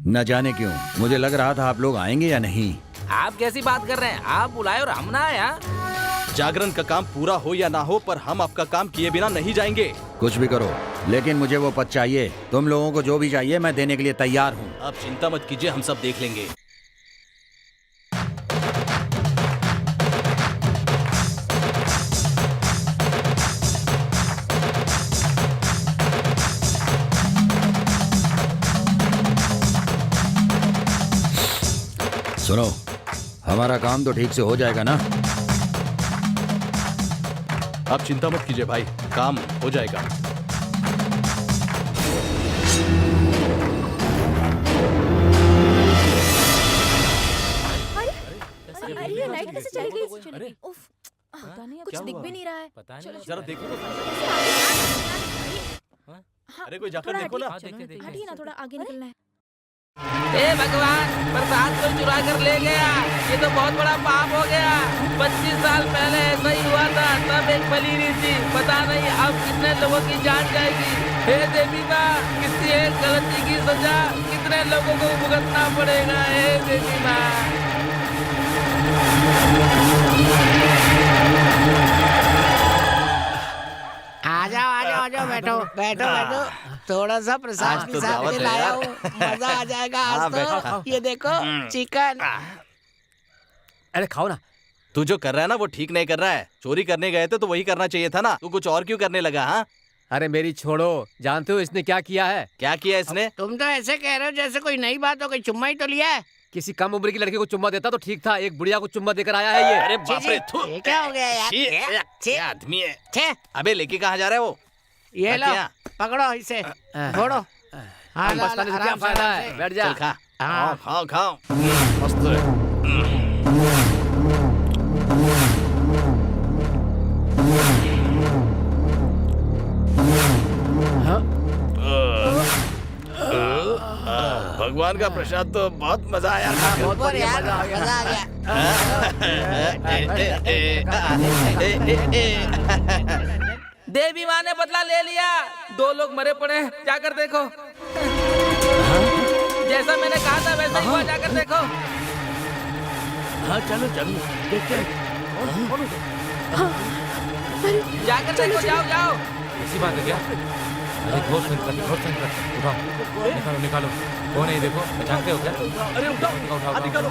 न जाने क्यों मुझे लग रहा था आप लोग आएंगे या नहीं। आप कैसी बात कर रहे हैं? आप बुलाए और हम ना आया। जागरण का काम पूरा हो या ना हो, पर हम आपका काम किए बिना नहीं जाएंगे। कुछ भी करो, लेकिन मुझे वो पद चाहिए। तुम लोगों को जो भी चाहिए मैं देने के लिए तैयार हूँ। आप चिंता मत कीजिए, हम सब देख लेंगे। सुनो, हमारा काम तो ठीक से हो जाएगा ना? आप चिंता मत कीजिए भाई, काम हो जाएगा। अरे ये लाइट कैसे चली गई? उफ, पता नहीं, कुछ दिख भी नहीं रहा है। पता नहीं, जरा देखो तो। अरे कोई जाकर देखो ना। हटिए ना, थोड़ा आगे निकलना है। हे भगवान, प्रसाद को चुरा कर ले गया, ये तो बहुत बड़ा पाप हो गया। 25 साल पहले ऐसा ही हुआ था, तब एक बलि दी थी। पता नहीं अब कितने लोगों की जान जाएगी। हे देवी माँ, किसी एक गलती की सजा कितने लोगों को भुगतना पड़ेगा। हे देवी माँ। आ जाओ, बैठो बैठो बैठो। थोड़ा सा प्रसाद के साथ में लाया हूँ, मजा आ जाएगा आज तो। ये देखो चिकन। अरे खाओ ना। तू जो कर रहा है ना वो ठीक नहीं कर रहा है। चोरी करने गए थे तो वही करना चाहिए था ना, तू कुछ और क्यों करने लगा? हाँ, अरे मेरी छोड़ो, जानते हो इसने क्या किया है? क्या किया इसने? तुम तो ऐसे कह रहे हो जैसे कोई नई बात हो गई। चुम्मा ही तो लिया है। किसी कम उम्र की लड़की को चुम्मा देता तो ठीक था, एक बुढ़िया को चुम्मा देकर आया है ये। अरे बाप रे, ये क्या हो गया यार? ये आदमी है। अबे लेके कहाँ जा रहा है वो? ये लो, पकड़ो इसे, छोड़ो। हाँ, पछताने से क्या फायदा है? बैठ जा। चल खा। खाओ खाओ, मस्त है। भगवान का प्रसाद तो बहुत मजा आया। बहुत मजा आ गया। देवी माँ ने बदला ले लिया, 2 लोग मरे पड़े, जाकर देखो। जैसा मैंने कहा था वैसा ही हुआ, जाकर देखो। हाँ चलो देखते हैं। जाकर देखो, जाओ। ऐसी बात है क्या? अरे घोष संकट, उठाओ, निकालो। कौन है ये? देखो, पहचानते हो क्या? अरे उठाओ, निकालो।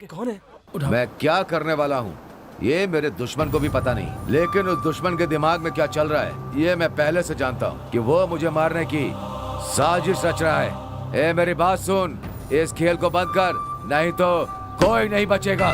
कौन है? मैं क्या करने वाला हूँ ये मेरे दुश्मन को भी पता नहीं, लेकिन उस दुश्मन के दिमाग में क्या चल रहा है ये मैं पहले से जानता हूँ कि वो मुझे मारने की साजिश रच रहा है। ए मेरी बात सुन, इस खेल को बंद कर, नहीं तो कोई नहीं बचेगा।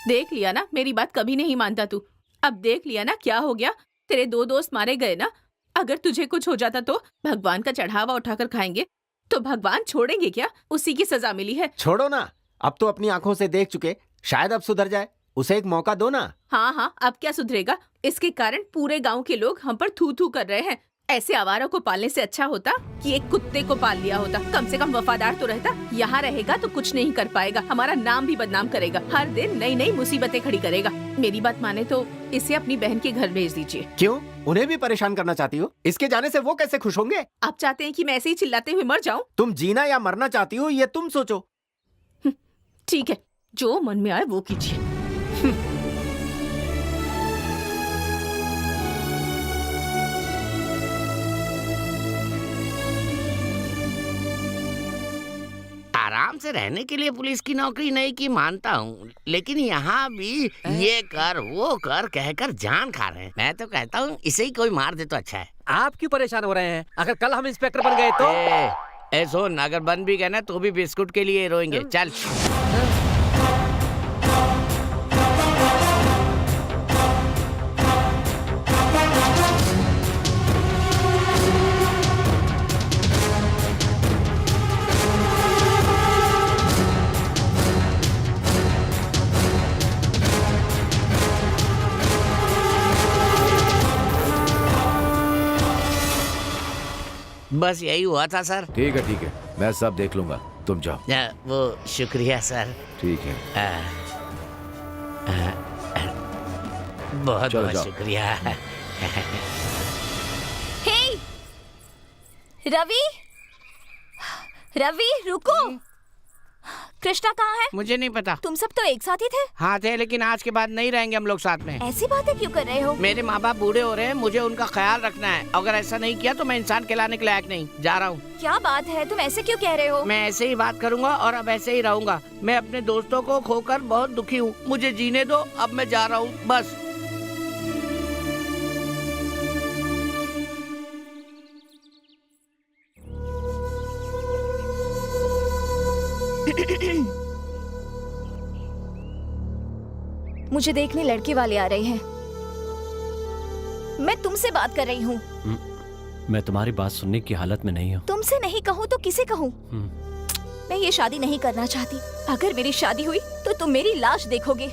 देख लिया ना, मेरी बात कभी नहीं मानता तू। अब देख लिया ना क्या हो गया, तेरे 2 दोस्त मारे गए ना। अगर तुझे कुछ हो जाता तो भगवान का चढ़ावा उठाकर खाएंगे, तो भगवान छोड़ेंगे क्या? उसी की सजा मिली है। छोड़ो ना, अब तो अपनी आंखों से देख चुके, शायद अब सुधर जाए। उसे एक मौका दो ना। हाँ हाँ, अब क्या सुधरेगा? इसके कारण पूरे गांव के लोग हम पर थू थू कर रहे हैं। ऐसे आवारों को पालने से अच्छा होता कि एक कुत्ते को पाल लिया होता। कम से कम वफादार तो रहता। यहाँ रहेगा तो कुछ नहीं कर पाएगा, हमारा नाम भी बदनाम करेगा, हर दिन नई नई मुसीबतें खड़ी करेगा। मेरी बात माने तो इसे अपनी बहन के घर भेज दीजिए। क्यों? उन्हें भी परेशान करना चाहती हो? इसके जाने से वो कैसे खुश होंगे? आप चाहते हैं कि मैं ऐसे ही चिल्लाते हुए मर जाऊं? तुम जीना या मरना चाहती हो, ये तुम सोचो। ठीक है, जो मन में आए वो कीजिए। आराम से रहने के लिए पुलिस की नौकरी नहीं की मानता हूँ, लेकिन यहाँ भी ये कर वो कर कहकर जान खा रहे हैं। मैं तो कहता हूँ इसे ही कोई मार दे तो अच्छा है। आप क्यों परेशान हो रहे हैं? अगर कल हम इंस्पेक्टर बन गए तो सुन, अगर बन भी गए ना तो भी बिस्कुट के लिए रोएंगे। चल। बस यही हुआ था सर। ठीक है, मैं सब देख लूंगा, तुम जाओ। वो शुक्रिया सर। ठीक है। बहुत बहुत शुक्रिया। हे रवि, रवि रुको। कृष्णा कहाँ है? मुझे नहीं पता। तुम सब तो एक साथ ही थे। हाँ थे, लेकिन आज के बाद नहीं रहेंगे हम लोग साथ में। ऐसी बातें क्यों कर रहे हो? मेरे माँ बाप बूढ़े हो रहे हैं, मुझे उनका ख्याल रखना है। अगर ऐसा नहीं किया तो मैं इंसान कहलाने के लायक नहीं। जा रहा हूँ। क्या बात है, तुम ऐसे क्यों कह रहे हो? मैं ऐसे ही बात करूँगा और अब ऐसे ही रहूँगा। मैं अपने दोस्तों को खोकर बहुत दुखी हूँ, मुझे जीने दो। अब मैं जा रहा हूँ, बस। मुझे देखने लड़के वाले आ रहे हैं। मैं तुमसे बात कर रही हूँ। मैं तुम्हारी बात सुनने की हालत में नहीं हूँ। तुमसे नहीं कहूँ तो किसे कहूँ? मैं ये शादी नहीं करना चाहती। अगर मेरी शादी हुई तो तुम मेरी लाश देखोगे।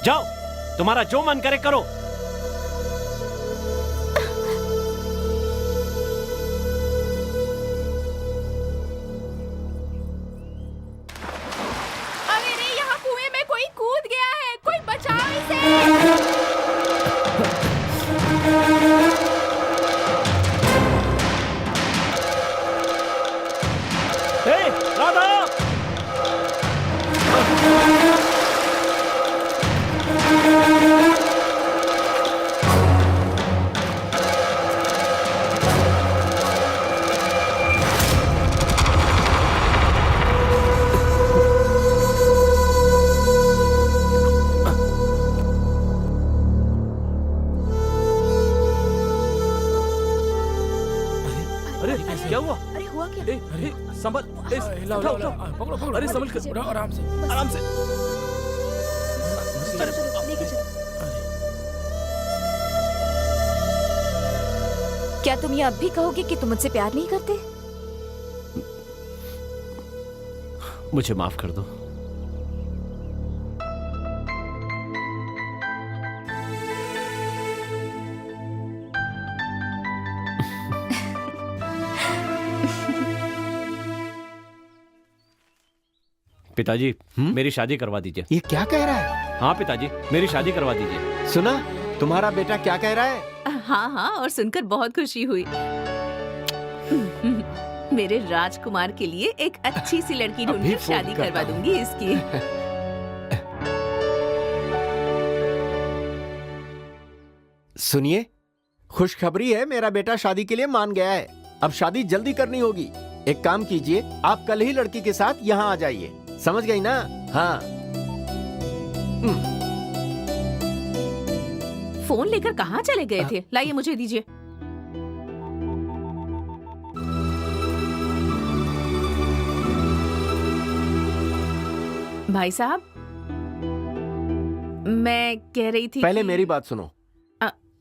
जाओ, तुम्हारा जो मन करे करो। क्या हुआ? अरे हुआ क्या? संभल, अरे संभल कर, आराम से, आराम से। क्या तुम ये अब भी कहोगे कि तुम मुझसे प्यार नहीं करते? मुझे माफ कर दो। पिताजी, मेरी शादी करवा दीजिए। ये क्या कह रहा है? हाँ पिताजी, मेरी शादी करवा दीजिए। सुना, तुम्हारा बेटा क्या कह रहा है? हाँ हाँ, और सुनकर बहुत खुशी हुई। मेरे राजकुमार के लिए एक अच्छी सी लड़की ढूंढकर शादी करवा दूंगी इसकी। सुनिए, खुशखबरी है, मेरा बेटा शादी के लिए मान गया है। अब शादी जल्दी करनी होगी। एक काम कीजिए, आप कल ही लड़की के साथ यहाँ आ जाइए। समझ गई ना? हाँ। फोन लेकर कहाँ चले गए थे? लाइए, मुझे दीजिए। भाई साहब, मैं कह रही थी पहले कि- मेरी बात सुनो।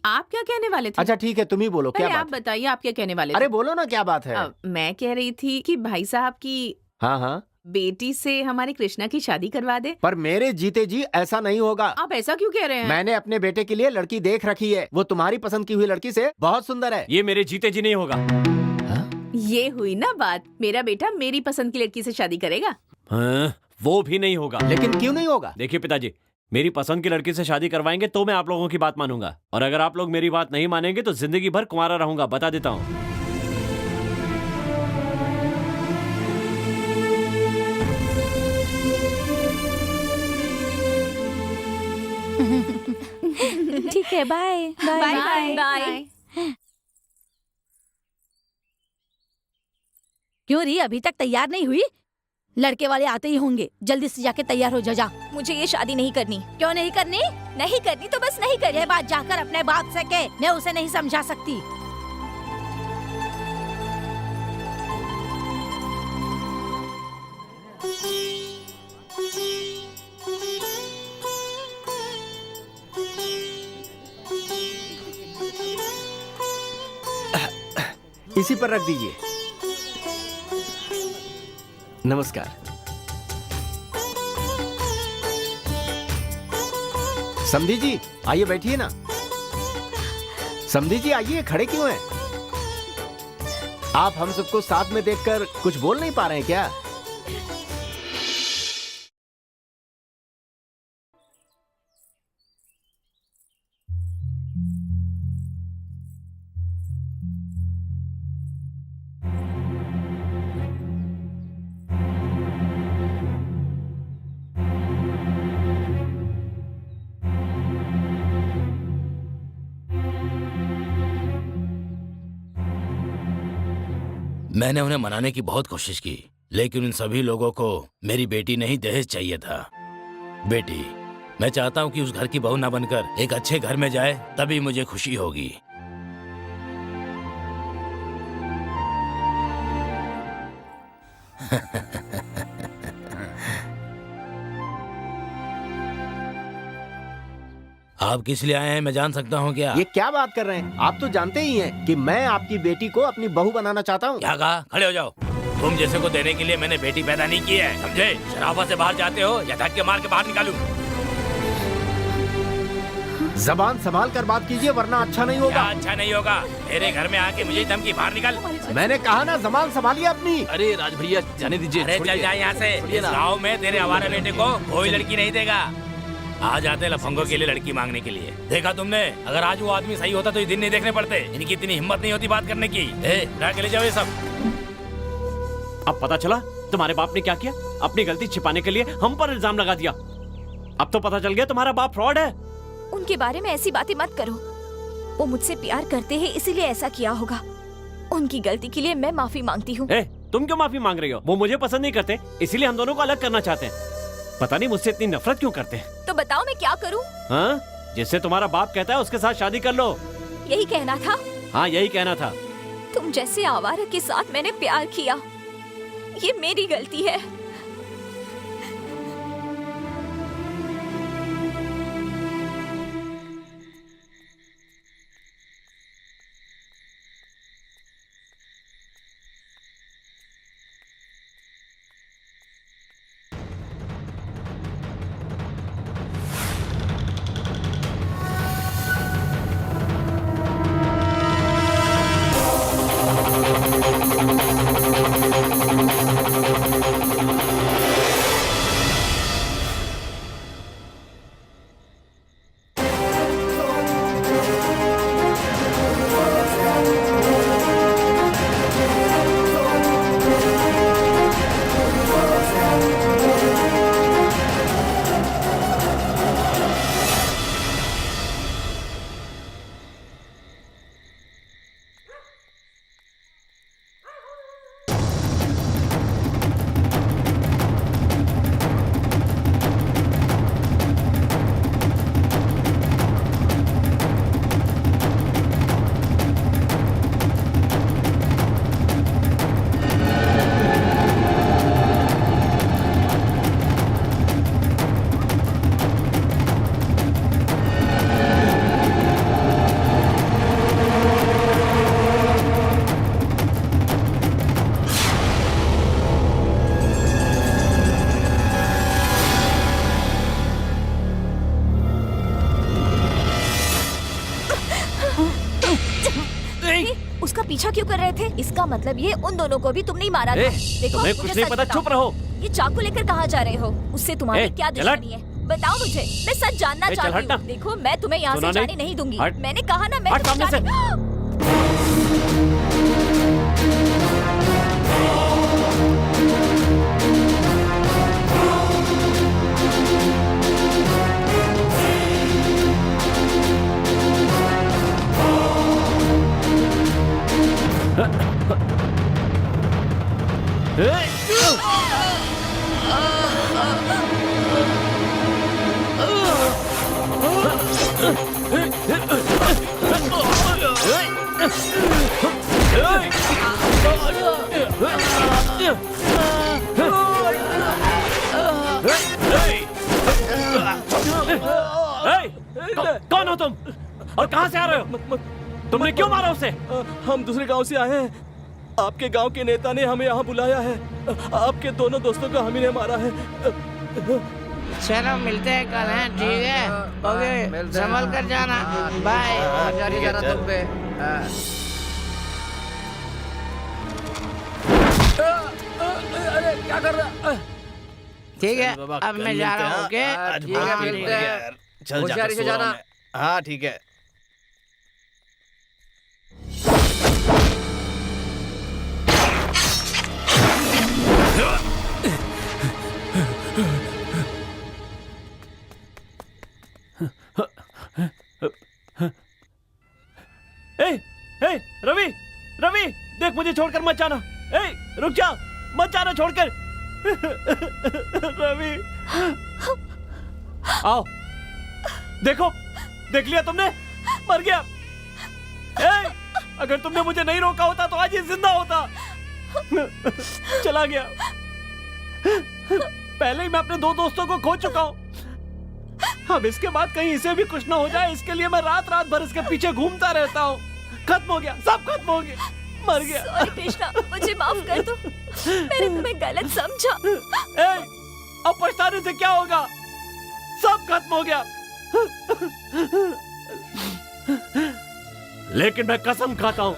आप क्या कहने वाले थे? अच्छा ठीक है, तुम ही बोलो क्या पहले आप बात है? बताइए, आप क्या कहने वाले थे? अरे बोलो ना क्या बात है। मैं कह रही थी कि भाई साहब की हाँ हाँ, बेटी से हमारे कृष्णा की शादी करवा दे। पर मेरे जीते जी ऐसा नहीं होगा। आप ऐसा क्यों कह रहे हैं? मैंने अपने बेटे के लिए लड़की देख रखी है, वो तुम्हारी पसंद की हुई लड़की से बहुत सुंदर है। ये मेरे जीते जी नहीं होगा। ये हुई ना बात, मेरा बेटा मेरी पसंद की लड़की से शादी करेगा। हाँ, वो भी नहीं होगा। लेकिन क्यों नहीं होगा? देखिए पिताजी, मेरी पसंद की लड़की से शादी करवाएंगे तो मैं आप लोगों की बात मानूंगा, और अगर आप लोग मेरी बात नहीं मानेंगे तो जिंदगी भर कुंवारा रहूंगा, बता देता हूँ। ठीक है, बाय बाय बाय बाय। क्यों री, अभी तक तैयार नहीं हुई? लड़के वाले आते ही होंगे, जल्दी से जाके तैयार हो जा। मुझे ये शादी नहीं करनी। क्यों नहीं करनी? नहीं करनी तो बस नहीं करनी। ये बात जाकर अपने बाप से कह, मैं उसे नहीं समझा सकती। इसी पर रख दीजिए। नमस्कार। समधी जी आइए, बैठिए ना। समधी जी आइए, खड़े क्यों हैं? आप हम सबको साथ में देखकर कुछ बोल नहीं पा रहे हैं क्या? मैंने उन्हें मनाने की बहुत कोशिश की, लेकिन उन सभी लोगों को मेरी बेटी नहीं दहेज चाहिए था। बेटी, मैं चाहता हूँ कि उस घर की बहू ना बनकर एक अच्छे घर में जाए, तभी मुझे खुशी होगी। आप किस लिए आए हैं, मैं जान सकता हूँ क्या? ये क्या बात कर रहे हैं? आप तो जानते ही हैं कि मैं आपकी बेटी को अपनी बहू बनाना चाहता हूँ। क्या कहा? खड़े हो जाओ। तुम जैसे को देने के लिए मैंने बेटी पैदा नहीं की है, समझे? शराफत से बाहर जाते हो या धक्के मार के बाहर निकालूं? जबान संभाल कर बात कीजिए, वरना अच्छा नहीं होगा। क्या अच्छा नहीं होगा? मेरे घर में आके मुझे धमकी, बाहर निकल। मैंने कहा ना, जबान संभालिए अपनी। अरे राज भैया जाने दीजिए। अरे चल जाए यहाँ से। इस गाँव में तेरे आवारा बेटे को कोई लड़की नहीं देगा। आ जाते लफंगों के लिए लड़की मांगने के लिए। देखा तुमने? अगर आज वो आदमी सही होता तो ये दिन नहीं देखने पड़ते। इनकी इतनी हिम्मत नहीं होती बात करने की। उठा के ले जाओ ये सब। अब पता चला तुम्हारे बाप ने क्या किया? अपनी गलती छिपाने के लिए हम पर इल्जाम लगा दिया। अब तो पता चल गया तुम्हारा बाप फ्रॉड है। उनके बारे में ऐसी बातें मत करो। वो मुझसे प्यार करते हैं, इसीलिए ऐसा किया होगा। उनकी गलती के लिए मैं माफी मांगती हूँ। तुम क्यों माफी मांग रही हो? वो मुझे पसंद नहीं करते, इसीलिए हम दोनों को अलग करना चाहते हैं। पता नहीं मुझसे इतनी नफरत क्यों करते हैं। तो बताओ मैं क्या करूँ? हाँ, जिससे तुम्हारा बाप कहता है उसके साथ शादी कर लो। यही कहना था? हाँ, यही कहना था। तुम जैसे आवारा के साथ मैंने प्यार किया, ये मेरी गलती है। क्यों कर रहे थे? इसका मतलब ये उन दोनों को भी तुमने ही मारा था। देखो, तुम्हें मुझे कुछ नहीं सच पता, बताओ। चुप रहो। ये चाकू लेकर कहाँ जा रहे हो? उससे तुम्हारी क्या चल हट। दुश्मनी है? बताओ मुझे, मैं सच जानना चल चाहती हट ना। हूँ। देखो, मैं तुम्हें यहाँ सुना से नहीं? जाने नहीं दूंगी। हट। मैंने कहा ना, मैं हट तुम्हें सामने जाने- कौन हो तुम और कहाँ से आ रहे हो? तुमने क्यों मारा उसे? हम दूसरे गांव से आए हैं। आपके गांव के नेता ने हमें यहाँ बुलाया है। आपके दोनों दोस्तों को हम ही ने मारा है। चलो मिलते हैं कल, हैं? ठीक है, ओके, संभल कर जाना, बाय। तुम पे अरे क्या कर रहा? ठीक है, अब मैं जा रहा हूँ। ओके, ठीक है, मिलते हैं। चल होशियारी से जाना। हाँ ठीक है। ए, रवि, रवि, देख मुझे छोड़कर मत जाना। रुक जा, मत जाना छोड़कर। रवि, आओ, देखो, देख लिया तुमने, मर गया। अगर तुमने मुझे नहीं रोका होता तो आज ये जिंदा होता। चला गया। पहले ही मैं अपने 2 दोस्तों को खो चुका हूँ। अब इसके बाद कहीं इसे भी कुछ ना हो जाए, इसके लिए मैं रात रात भर इसके पीछे घूमता रहता हूँ। खत्म हो गया, सब खत्म हो गया, मर गया। सॉरी कृष्णा, मुझे माफ कर दो, मैंने तुम्हें गलत समझा। अब पछताने से क्या होगा? सब खत्म हो गया। लेकिन मैं कसम खाता हूँ,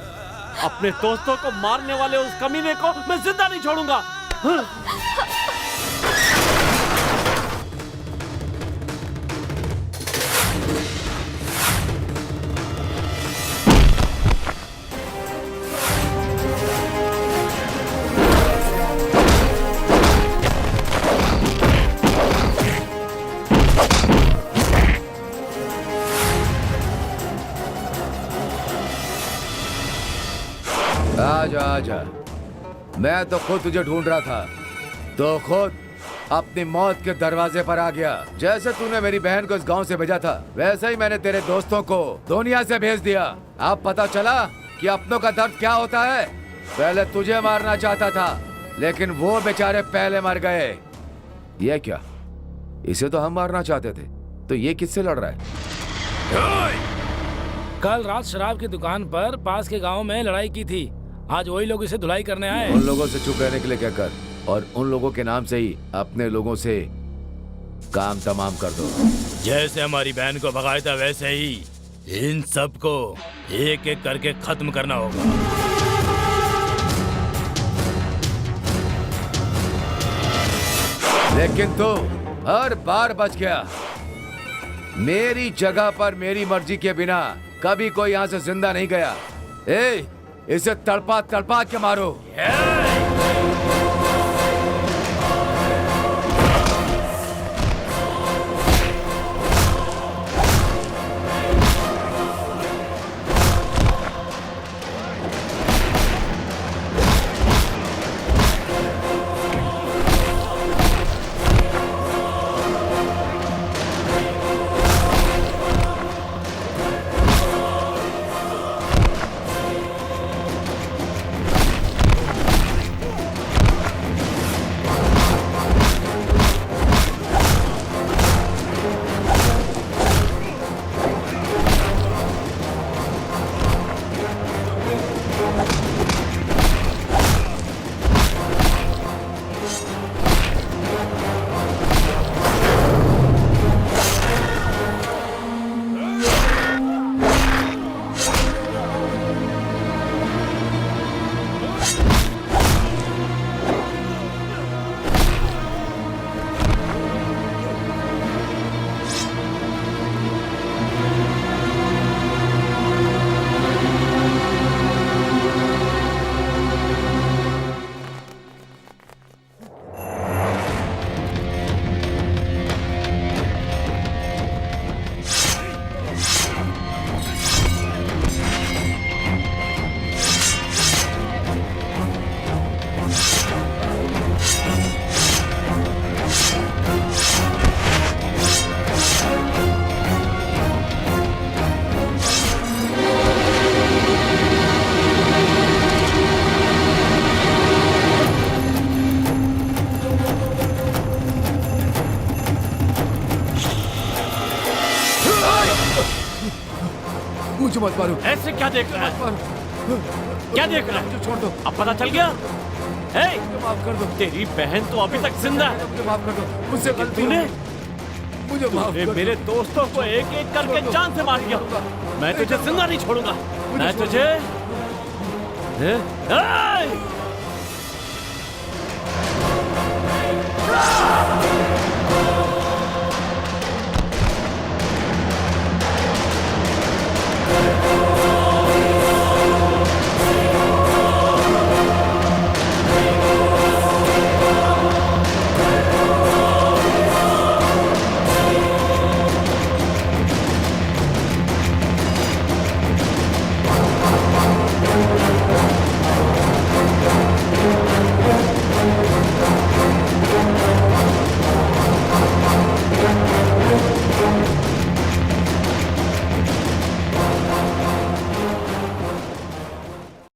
अपने दोस्तों को मारने वाले उस कमीने को मैं जिंदा नहीं छोड़ूंगा। आजा आजा, मैं तो खुद तुझे ढूंढ रहा था, तो खुद अपनी मौत के दरवाजे पर आ गया। जैसे तूने मेरी बहन को इस गांव से भेजा था, वैसे ही मैंने तेरे दोस्तों को दुनिया से भेज दिया। अब पता चला कि अपनों का दर्द क्या होता है। पहले तुझे मारना चाहता था, लेकिन वो बेचारे पहले मर गए। ये क्या? इसे तो हम मारना चाहते थे, तो ये किससे लड़ रहा है? कल रात शराब की दुकान पर पास के गांव में लड़ाई की थी। आज वही लोग इसे धुलाई करने आए। उन लोगों से चुप रहने के लिए क्या कर, और उन लोगों के नाम से ही अपने लोगों से काम तमाम कर दो। जैसे हमारी बहन को भगाया था, वैसे ही इन सब को एक एक करके खत्म करना होगा। लेकिन तू हर बार बच गया। मेरी जगह पर मेरी मर्जी के बिना कभी कोई यहाँ से जिंदा नहीं गया। इसे तड़पा तड़पा के मारो। मुझे मत मारो। ऐसे क्या देख रहा है? क्या देख रहा है? छोड़ दो। अब पता चल गया? हे, माफ कर दो। तेरी बहन तो अभी तक जिंदा है। मुझे माफ कर दो। मुझसे गलती तूने मुझे माफ कर दो। मेरे दोस्तों को एक एक करके जान से मार दिया। मैं तुझे जिंदा नहीं छोड़ूंगा। मैं तुझे